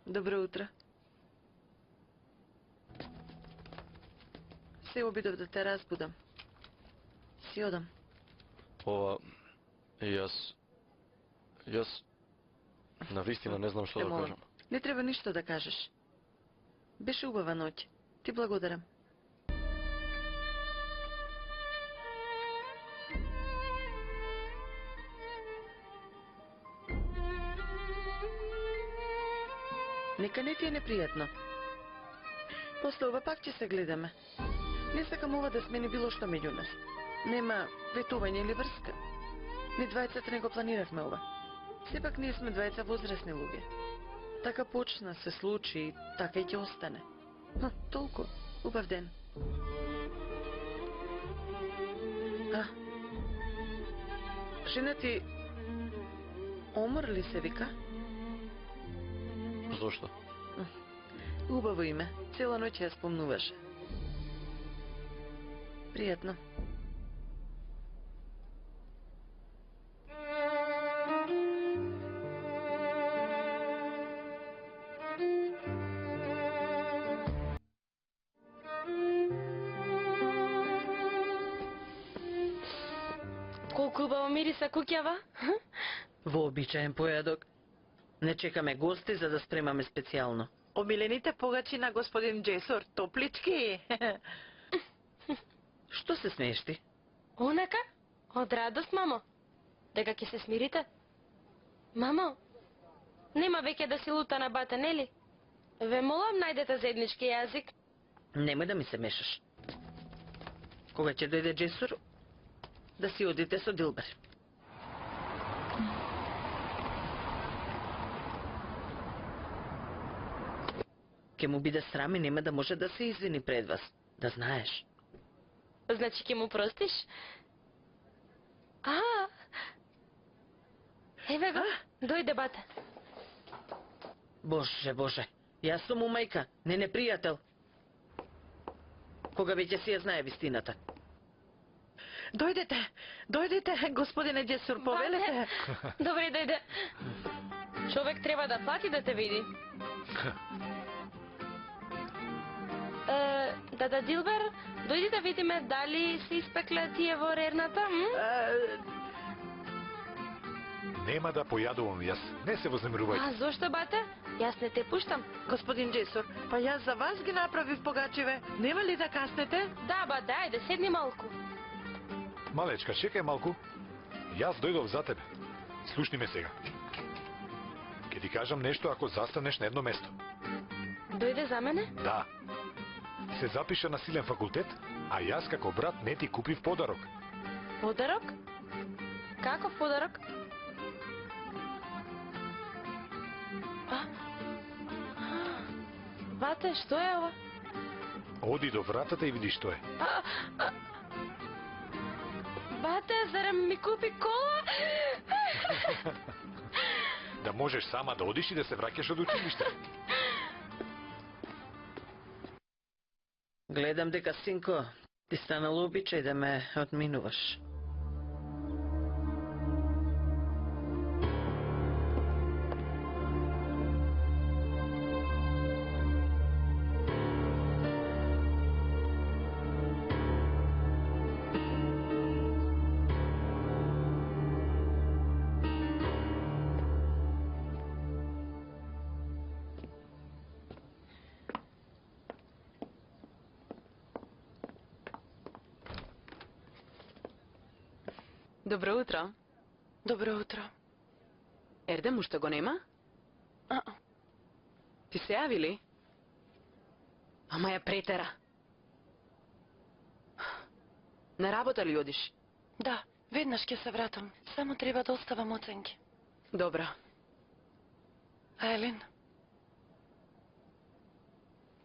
Speaker 7: Добро утро. Се обидов да те разбудам. Си одам.
Speaker 6: Ова, јас навистина не знам што да кажам.
Speaker 7: Не треба ништо да кажеш. Беше убава ноќ. Ти благодарам. Нека не ти е непријатно. После ова пак ќе се гледаме. Не сакам ова да смени било што меѓу нас. Нема ветување или врска. Ни двајцата не го планиравме ова. Сепак ние сме двајца возрасни луѓе. Така почна, се случи и така и ќе остане. Толку. Убав ден. Жена ти Омор ли се вика?
Speaker 6: Зошто?
Speaker 7: Убаво име. Цела ноќ ја спомнуваше. Пријатно.
Speaker 10: Колку убаво мириса куќава?
Speaker 7: Вообичаен појадок. Не чекаме гости за да спремаме специјално.
Speaker 13: Омилените погачи на господин Джесор, топлички.
Speaker 7: Што се смееш ти?
Speaker 10: Онака? Од радост, мамо. Дека ќе се смирите? Мамо, нема веќе да си лута на бата, нели? Ве молам, најдете заеднички јазик.
Speaker 7: Немој да ми се мешаш. Кога ќе дојде Джесор, да си одите со Дилбер. Ке му биде срам и нема да може да се извини пред вас. Да знаеш.
Speaker 10: Значи ќе му простиш? Еве го, дојде бата.
Speaker 7: Боже, Боже, јас сум му мајка, не непријател. Кога веќе си ја знае вистината.
Speaker 13: Дојдете, господине Джесор, повелете.
Speaker 10: Добре, дојде. Човек треба да плати да те види. Дада Дилбер, дојди да видиме дали се испекле тие во рерната,
Speaker 4: Нема да појадувам јас, не се вознемирувајте.
Speaker 10: Зошто, бате? Јас не те пуштам.
Speaker 13: Господин Джесор, па јас за вас ги направив погачеве. Нема ли да каснете?
Speaker 10: Да, бате, ајде, седни малку.
Speaker 4: Малечка, чекај малку. Јас дојдов за тебе. Слушни ме сега. Ке ти кажам нешто ако застанеш на едно место.
Speaker 10: Дојде за мене?
Speaker 4: Да. Се запиша на силен факултет, а јас како брат не ти купив подарок.
Speaker 10: Подарок? Каков подарок? Бате, што е ова?
Speaker 4: Оди до вратата и види што е.
Speaker 10: Бате, зарем ми купи кола?
Speaker 4: Да можеш сама да одиш и да се враќаш од училиште.
Speaker 7: Гледам дека, синко, ти станало обичај да ме одминуваш.
Speaker 3: Добро утро.
Speaker 1: Добро утро.
Speaker 3: Ердем уште го нема? Ти се јави ли? Ама ја претера. На работа ли одиш?
Speaker 1: Да, веднаш ќе се вратам. Само треба да оставам оценки.
Speaker 3: Добро.
Speaker 1: Елин,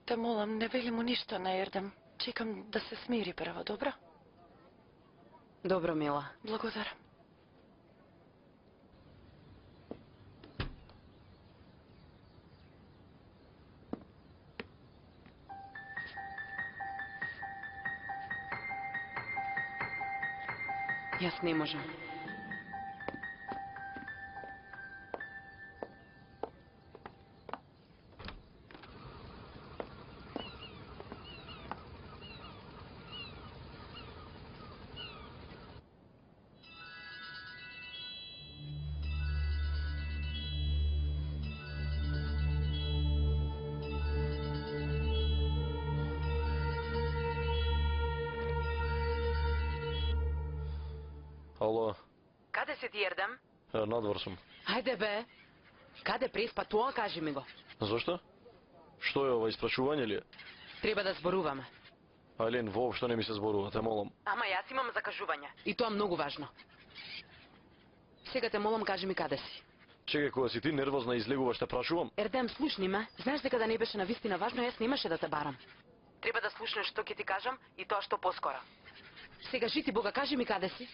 Speaker 1: те молам, не вели му ништо на Ердем. Чекам да се смири прво, добро?
Speaker 3: Добро, мила.
Speaker 1: Благодарам.
Speaker 3: Јас не можам.
Speaker 6: Ало,
Speaker 3: Каде се ти, Ердем?
Speaker 6: надвор сум.
Speaker 3: Ајде бе. Каде преспа тоа, кажи ми го.
Speaker 6: Зошто? Што е ова, испрашување ли е?
Speaker 3: Треба да зборуваме.
Speaker 6: Елин, воопшто не ми се зборува, те молам.
Speaker 3: Ама јас имам закажување. И тоа многу важно. Сега те молам, кажи ми каде си.
Speaker 6: Чекај, кога си ти нервозна и излегуваш, те прашувам.
Speaker 3: Ердем, слушни ме. Знаеш дека да не беше навистина важно, јас немаше да те барам. Треба да слушнеш што ќе ти кажам и тоа што поскоро. Сега жити Бога, кажи ми каде си.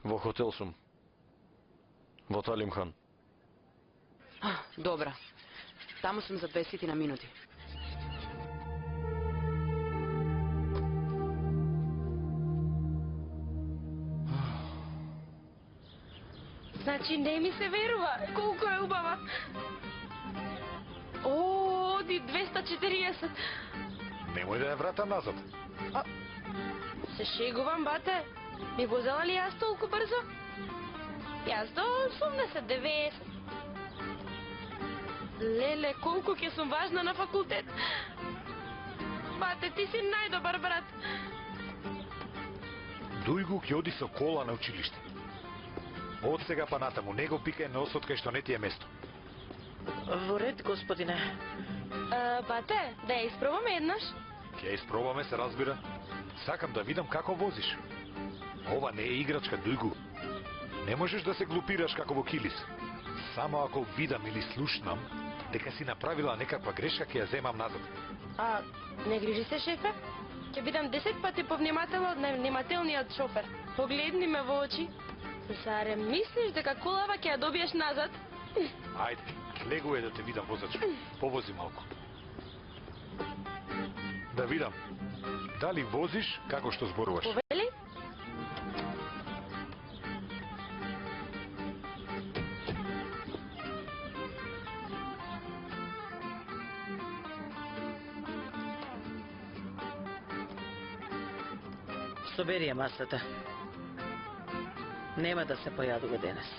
Speaker 6: Во хотел сум. Во Талимхан.
Speaker 3: Добра. Таму сум за 20 на минути.
Speaker 10: Значи не ми се верува. Колку е убава. О, оди 240.
Speaker 4: Немој да ја вратам назад.
Speaker 10: Се шегувам, бате. Ми возела ли јас толку брзо? Јас до 80-90. Леле, колку ќе сум важна на факултет. Бате, ти си најдобар брат.
Speaker 4: Дујгу ќе оди со кола на училиште. Од сега па натаму, не го пикај носот кај што не ти е место.
Speaker 13: Во ред, господине.
Speaker 10: Бате, да ја испробаме еднаш?
Speaker 4: Ќе ја испробаме, се разбира. Сакам да видам како возиш. Ова не е играчка, Дујгу. Не можеш да се глупираш како во Килис. Само ако видам или слушнам дека си направила некаква грешка, ќе ја земам назад.
Speaker 10: Не грижи се, шефе. Ќе бидам 10 пати повнимателна од највнимателниот шофер. Погледни ме во очи. Зарем мислиш дека колава ќе ја добиеш назад?
Speaker 4: Ајде, легуве да те видам возач. Повози малку. Да видам. Дали возиш како што зборуваш?
Speaker 10: Повели?
Speaker 7: Собери ја масата. Нема да се појадува денес.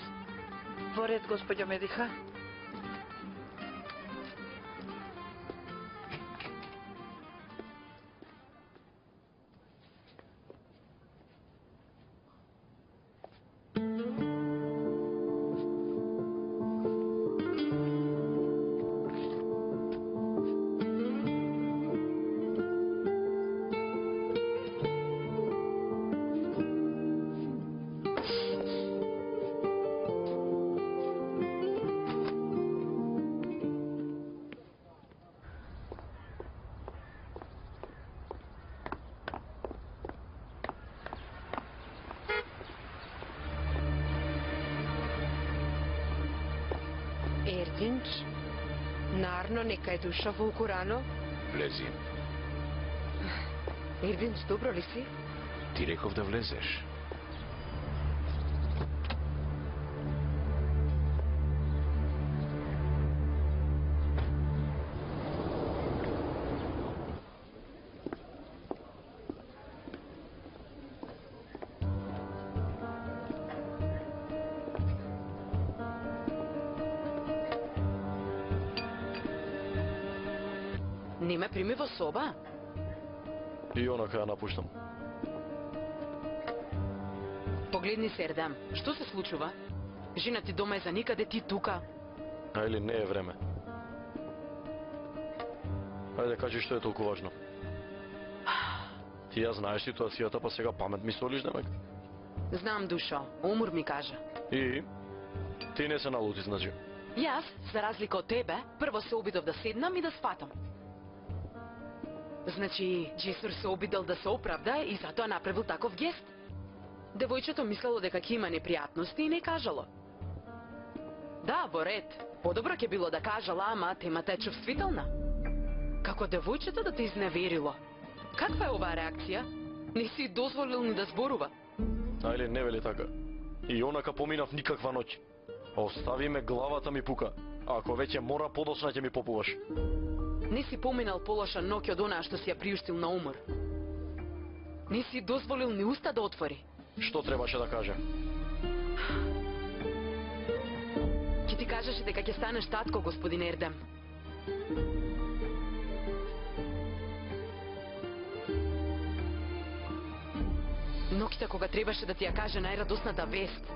Speaker 13: Во ред, господјо Медиха.
Speaker 2: Ердинч, нарно нека е душа во укурано.
Speaker 5: Влези.
Speaker 2: Ердинч, добро ли си?
Speaker 5: Ти реков да влезеш.
Speaker 3: Не ме прими во соба?
Speaker 6: И онака ја напуштам.
Speaker 3: Погледни се, Ердем. Што се случува? Жена ти дома е за никаде, ти тука.
Speaker 6: Или не е време. Ајде, кажи што е толку важно. Ти ја знаеш ситуацијата, па сега памет ми солиш, демек?
Speaker 3: Знам, Душо. Омур ми кажа.
Speaker 6: И? Ти не се налути, значи?
Speaker 3: Јас, за разлика од тебе, прво се обидов да седнам и да спатам. Значи, Джесур се обидел да се оправда и затоа направил таков гест. Девојчето мислело дека ќе има непријатности и не кажало. Да, во ред. Подобро ќе било да кажала, ама темата е чувствителна. Како девојчето да те изневерило? Каква е оваа реакција? Не си дозволил ни да зборува.
Speaker 6: Ајле, не вели така. И онака поминав никаква ноќ. Остави ме, главата ми пука. Ако веќе мора, подосна ќе ми попуваш.
Speaker 3: Не си поминал полоша ноќ од онаа што си ја приуштил на умор. Не си дозволил ни уста да отвори.
Speaker 6: Што требаше да каже?
Speaker 3: Ќе ти кажеше дека ќе станеш татко, господин Ердем. Ноќта кога требаше да ти ја каже најрадосната вест,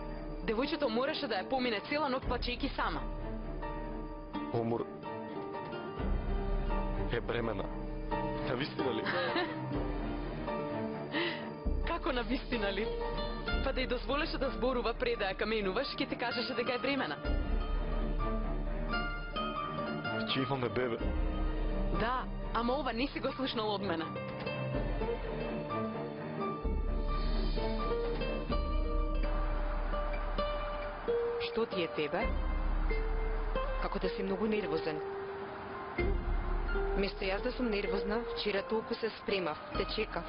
Speaker 3: девојчето мораше да ја помине цела ноќ плачејќи сама.
Speaker 6: Умор е бремена. Навистина ли?
Speaker 3: Како навистина ли? Па да ја дозволеше да зборува пред да ја каменуваш, ќе ти кажеше дека е бремена.
Speaker 6: Че имаме бебе.
Speaker 3: Да, ама ова не си го слушнал од мене. Што ти е тебе?
Speaker 2: Како да си многу нервозен. Место јас да сум нервозна, вчера толку се спремав, те чекав.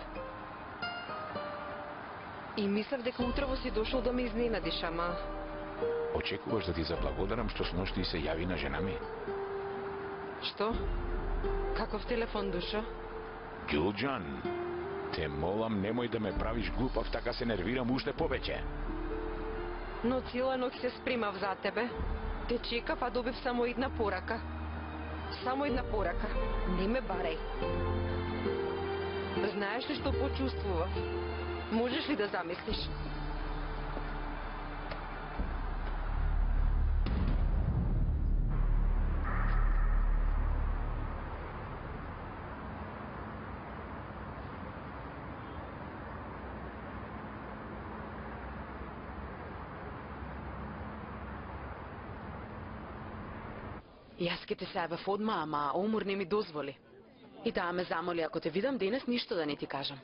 Speaker 2: И мислев дека утрово си дошол да ме изненадиш, ама...
Speaker 5: Очекуваш да ти заблагодарам што сношти се јави на жена ми?
Speaker 2: Што? Каков телефон, Душо?
Speaker 5: Ѓулџан, те молам немој да ме правиш глупав, така се нервирам уште повеќе.
Speaker 2: Но цела ноќ се спремав за тебе. Те чекав, а добив само една порака. Само една порака. Не ме барај. Знаеш ли што почувствував? Можеш ли да замислиш?
Speaker 3: Јас ке те се јавев одма, ама Омур не ми дозволи. И таа ме замоли, ако те видам денес, ништо да не ти кажам.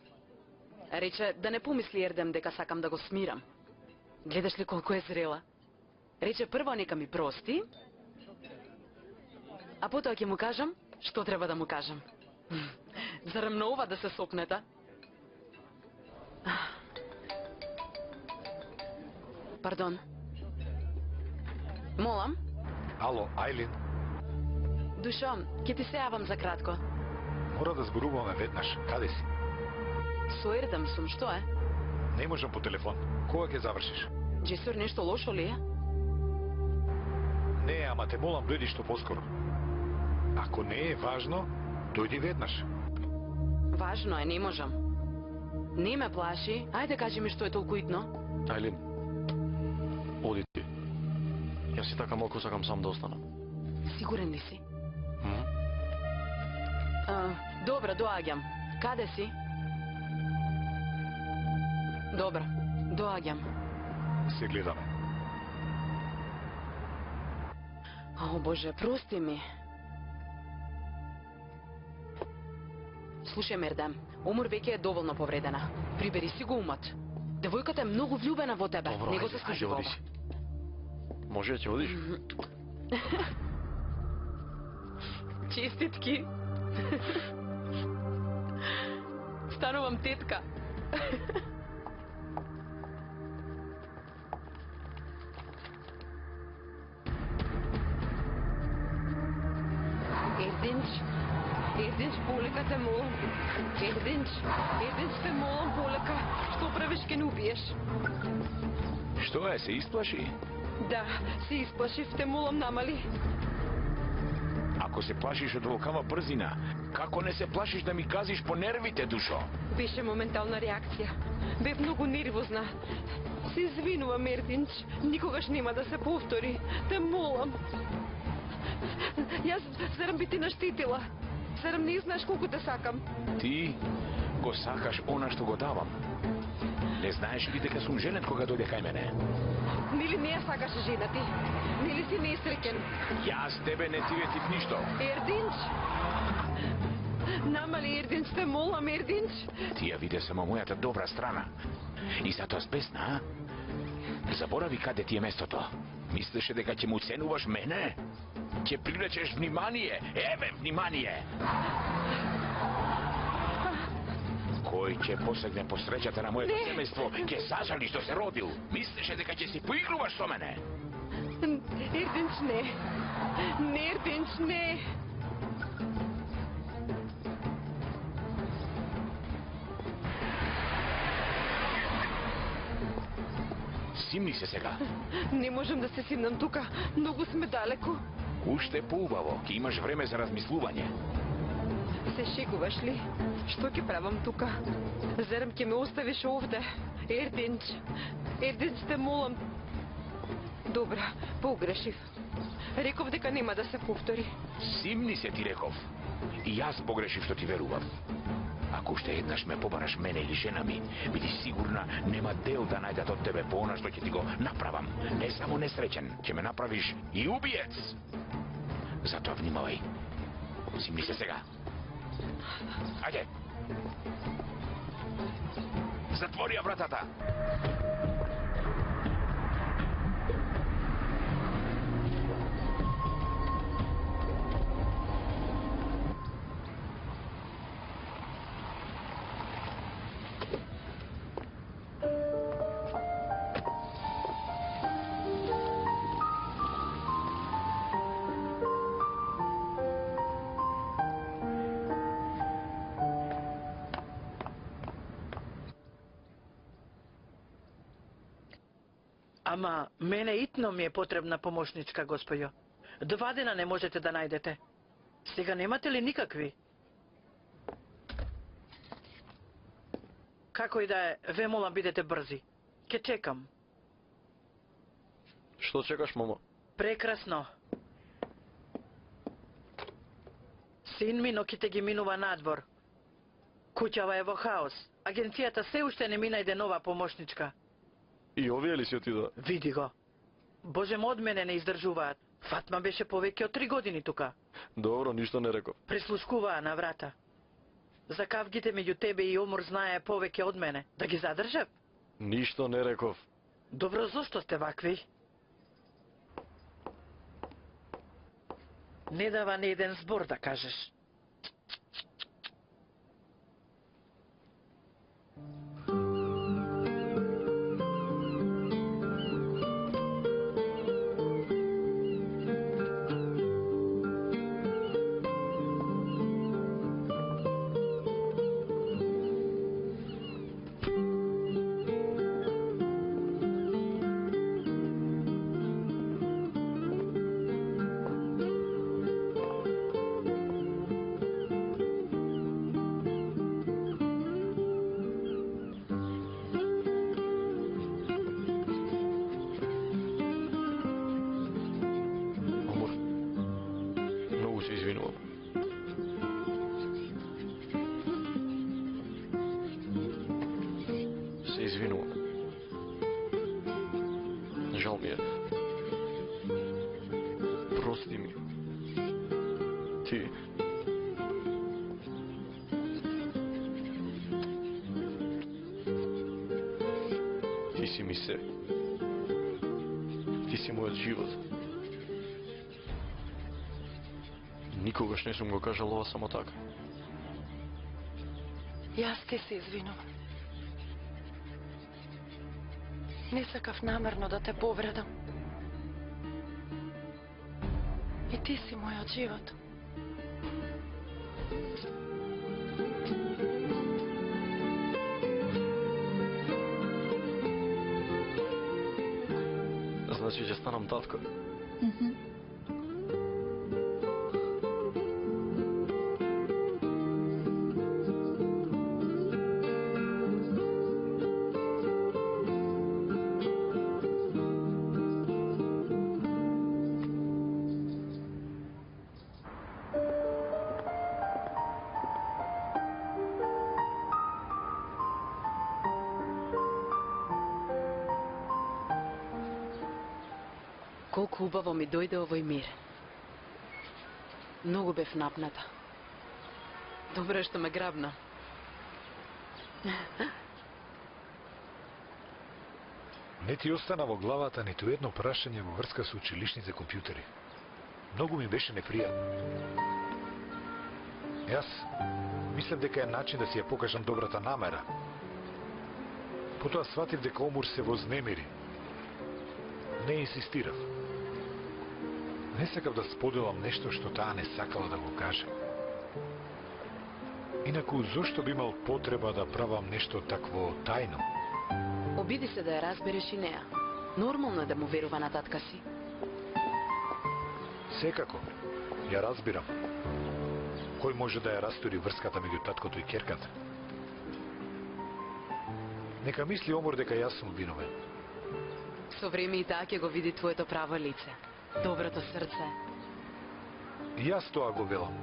Speaker 3: Рече, да не помисли Ердем дека сакам да го смирам. Гледаш ли колку е зрела? Рече, прво нека ми прости, а потоа ќе му кажам што треба да му кажам. Зарем на ова да се сопнета? Пардон. Молам?
Speaker 4: Ало, Ајлин.
Speaker 3: Душо, ќе ти се јавам за кратко.
Speaker 4: Мора да зборуваме веднаш. Каде си?
Speaker 3: Со Ердем сум, што е?
Speaker 4: Не можам по телефон. Кога ќе завршиш?
Speaker 3: Джесур, нешто лошо ли е?
Speaker 4: Не, ама те молам, дојди што поскоро. Ако не е важно, дојди веднаш.
Speaker 3: Важно е, не можам. Не ме плаши, ајде кажи ми што е толку итно.
Speaker 6: Ајлин, оди ти. Јас и така малку сакам сам да останам.
Speaker 3: Сигурен ли си? Добро, доаѓам. Каде си? Добро, доаѓам.
Speaker 4: Се гледаме.
Speaker 3: О, Боже, прости ми. Слушај, Ердем, Омур веќе е доволно повредена. Прибери си го умот. Девојката е многу влюбена во тебе.
Speaker 6: Добро,
Speaker 3: Не го заслужува ова.
Speaker 6: Може да ќе одиш?
Speaker 3: Честитки. Станувам тетка.
Speaker 2: Ердинч, полека те молам. Ердинч, те молам, полека. Што правиш, ке не убиеш?
Speaker 5: Што е, се исплаши?
Speaker 2: Да, се исплашив, те молам, намали.
Speaker 5: Ако Ако се плашиш од оваква брзина, како не се плашиш да ми газиш по нервите, душо?
Speaker 2: Беше моментална реакција. Бев многу нервозна. Се извинувам, Ердинч. Никогаш нема да се повтори. Те молам. Јас зарам би ти наштитила. Зарам не знаеш колку те сакам.
Speaker 5: Ти го сакаш она што го давам. Не знаеш ли дека сум женет кога дојде кај мене?
Speaker 2: Нели не ја сакаш жена ти? Нели си несреќен?
Speaker 5: Јас тебе не ти ветив ништо.
Speaker 2: Ердинч! Намали, Ердинч, те молам, Ердинч!
Speaker 5: Ти ја виде само мојата добра страна. И затоа спесна, а? Заборави каде ти е местото. Мислеше дека ќе му ценуваш мене? Ќе привлечеш внимание. Еве внимание! Кој ќе посегне по среќата на моето семејство, ќе сажали што се родил. Мислеше дека ќе си поигруваш со мене.
Speaker 2: Ердинч, не. Не, Ердинч, не.
Speaker 5: Симни се сега.
Speaker 2: Не можам да се симнам тука. Многу сме далеко.
Speaker 5: Уште поубаво. Ќе имаш време за размислување.
Speaker 2: Се шегуваш ли? Што ќе правам тука? Зарем ќе ме оставиш овде? Ердинч, Ердинч, те молам. Добра, погрешив. Реков дека нема да се повтори.
Speaker 5: Симни се ти реков. И јас погрешив што ти верував. Ако уште еднаш ме побараш мене или жена ми, биди сигурна нема дел да најдат од тебе по она што ќе ти го направам. Не само несреќен, ќе ме направиш и убиец. Затоа внимавај. Симни се сега. Ајде. Затвори ја вратата.
Speaker 13: Ама, мене итно ми е потребна помошничка, господјо. 2 дена не можете да најдете. Сега немате ли никакви? Како и да е, ве молам бидете брзи. Ке чекам.
Speaker 6: Што чекаш, мамо?
Speaker 13: Прекрасно. Син ми ноките ги минува надвор. Куќава е во хаос. Агенцијата се уште не ми најде нова помошничка.
Speaker 6: И овие ли си отидоа?
Speaker 13: Види го. Боже мо од мене не издржуваат. Фатма беше повеќе од 3 години тука.
Speaker 6: Добро, ништо не реков.
Speaker 13: Прислушкуваа на врата. За кавгите меѓу тебе и Омур знае повеќе од мене. Да ги задржав?
Speaker 6: Ништо не реков.
Speaker 13: Добро, зошто сте вакви? Не дава ни еден збор да кажеш.
Speaker 6: Жал ми е. Прости ми. Ти... Ти си ми се. Ти си мојот живот. Никогаш не сум го кажал ова само така.
Speaker 1: Јас ти се извинувам. Не сакав намерно да те повредам. И ти си мојот живот.
Speaker 6: Значи ќе станам татко.
Speaker 3: Колку убаво ми дојде овој мир. Многу бев напната. Добро е што ме грабна.
Speaker 4: Не ти остана во главата ниту едно прашање во врска со училишните компјутери. Многу ми беше непријатно. Јас мислев дека е начин да си ја покажам добрата намера. Потоа сватив дека Омур се вознемири. Не инсистирав. Не сакав да споделам нешто што таа не сакала да го каже. Инаку, зошто би имал потреба да правам нешто такво тајно?
Speaker 3: Обиди се да ја разбереш и неа. Нормално е да му верува на татка си.
Speaker 4: Секако, ја разбирам. Кој може да ја растури врската меѓу таткото и ќерката? Нека мисли Омур дека јас сум виновен.
Speaker 3: Со време и таа ќе го види твоето право лице. Доброто срце.
Speaker 4: И јас тоа го велам.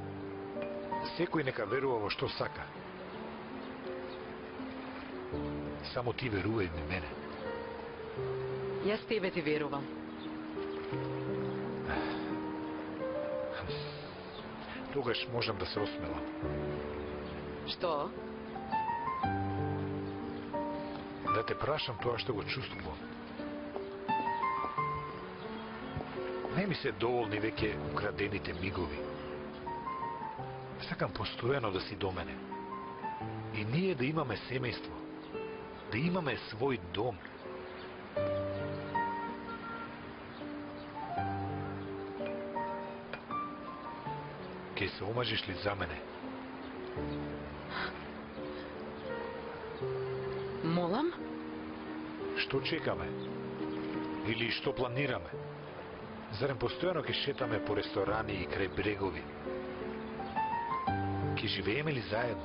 Speaker 4: Секој нека верува во што сака. Само ти верувај ми мене.
Speaker 3: Јас тебе ти верувам.
Speaker 4: Тогаш можам да се осмелам.
Speaker 3: Што?
Speaker 4: Да те прашам тоа што го чувствувам. Не ми се доволни веќе украдените мигови. Сакам постојано да си до мене. И ние да имаме семејство. Да имаме свој дом. Ке се омажиш ли за мене?
Speaker 3: Молам?
Speaker 4: Што чекаме? Или што планираме? Зарем постојано ке шетаме по ресторани и крај брегови? Ке живееме ли заедно?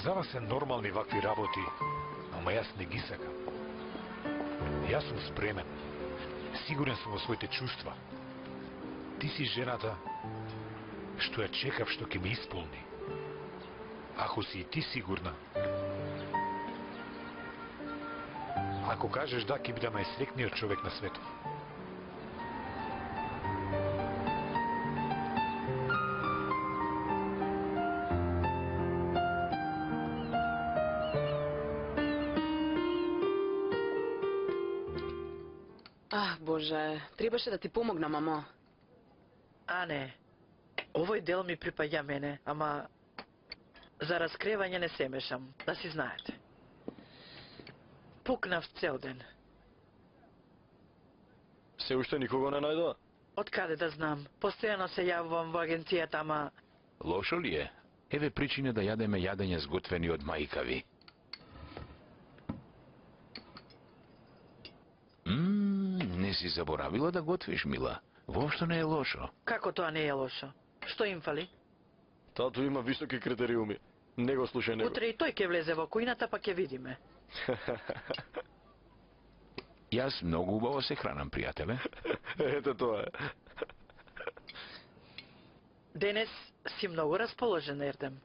Speaker 4: За вас се нормални вакви работи, ама јас не ги сакам. Јас сум спремен. Сигурен сум во своите чувства. Ти си жената што ја чекав што ќе ме исполни. Ако си и ти сигурна, ако кажеш да, ќе бидам најсрекниот човек на светот.
Speaker 3: Боже, требаше да ти помогна, мамо.
Speaker 13: А не, овој дел ми припаѓа мене, ама за раскревање не се мешам, да си знаете. Пукнав цел ден.
Speaker 6: Се уште никого не најдоа?
Speaker 13: Откаде да знам? Постојано се јавувам во агенцијата, ама...
Speaker 5: Лошо ли е? Еве причина да јадеме јадење сготвени од мајка ви. Не си заборавила да готвиш, мила. Воопшто не е лошо.
Speaker 13: Како тоа не е лошо? Што им фали?
Speaker 6: Тату има високи критериуми. Не го слушај него.
Speaker 13: Утре и тој ќе влезе во кујната, па ќе видиме.
Speaker 5: Јас многу убаво се хранам, пријателе.
Speaker 6: Ете тоа е.
Speaker 13: Денес си многу расположен, Ердем.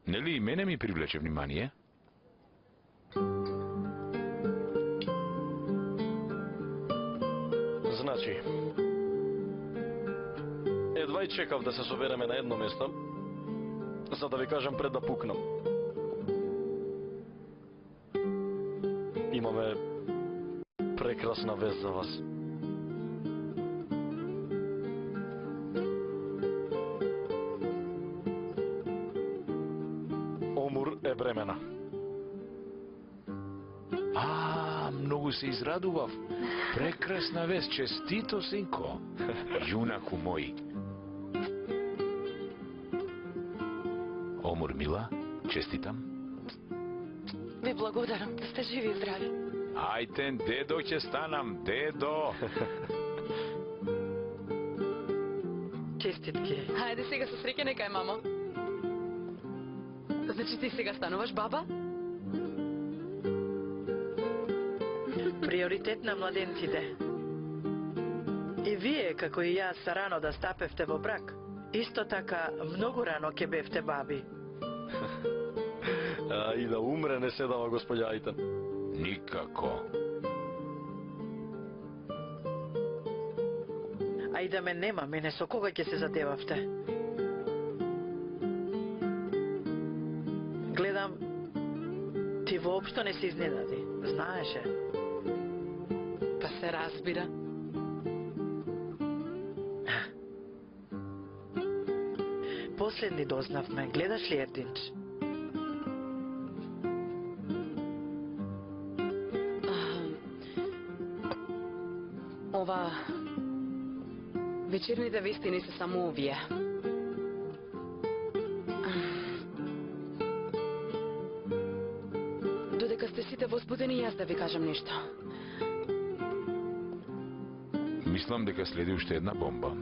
Speaker 5: Нели и мене ми привлече внимание?
Speaker 6: Значи, едва и чекав да се собереме на едно место, за да ви кажам пред да пукнам. Имаме прекрасна вест за вас. Омур е бремена.
Speaker 5: Многу се израдував. Прекрасна вест, честито, синко. Јунаку мој. Омур, мила, честитам.
Speaker 1: Ви благодарам, да сте живи и здрави.
Speaker 5: Ајтен, дедо ќе станам, дедо.
Speaker 13: Честитки.
Speaker 3: Хајде сега со среќа нека е, мамо. Значи ти сега стануваш баба?
Speaker 13: Приоритет на младенците. И вие, како и јас, рано да стапевте во брак, исто така многу рано ќе бевте баби.
Speaker 6: И да умре не седава, господја Ајтен.
Speaker 5: Никако.
Speaker 13: А и да ме нема, мене со кога ќе се задевавте? Гледам, ти воопшто не се изненади, знаеше.
Speaker 3: Па се разбира.
Speaker 13: Последни дознавме, гледаш ли Ердинч?
Speaker 3: Ова... Вечерните вестини се само овие. Додека сте сите возбудени, јас да ви кажам нешто.
Speaker 5: Мислам дека следи уште една бомба.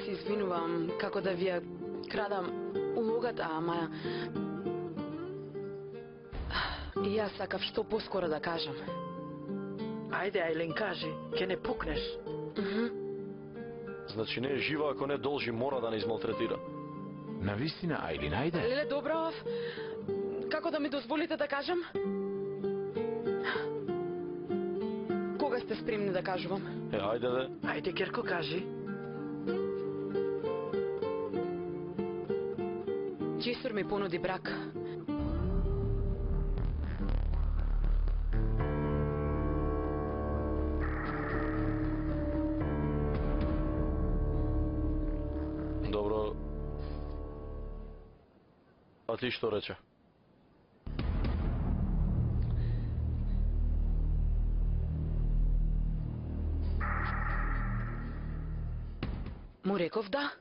Speaker 3: Се извинувам, како да ви ја крадам улогата, ама... И јас сакав што поскоро да кажам.
Speaker 13: Ајде, Ајлин, кажи, ќе не пукнеш.
Speaker 6: Значи не е жива ако не должи, мора да не измалтретира.
Speaker 5: Навистина, Ајлин, ајде.
Speaker 3: Леле, Добров, како да ми дозволите да кажам? Кога сте спремни да кажувам?
Speaker 6: Ајде де.
Speaker 13: Ајде, Герко, кажи.
Speaker 3: Джесур ми понуди брак.
Speaker 6: Добро. А ти што рече?
Speaker 3: Му реков да.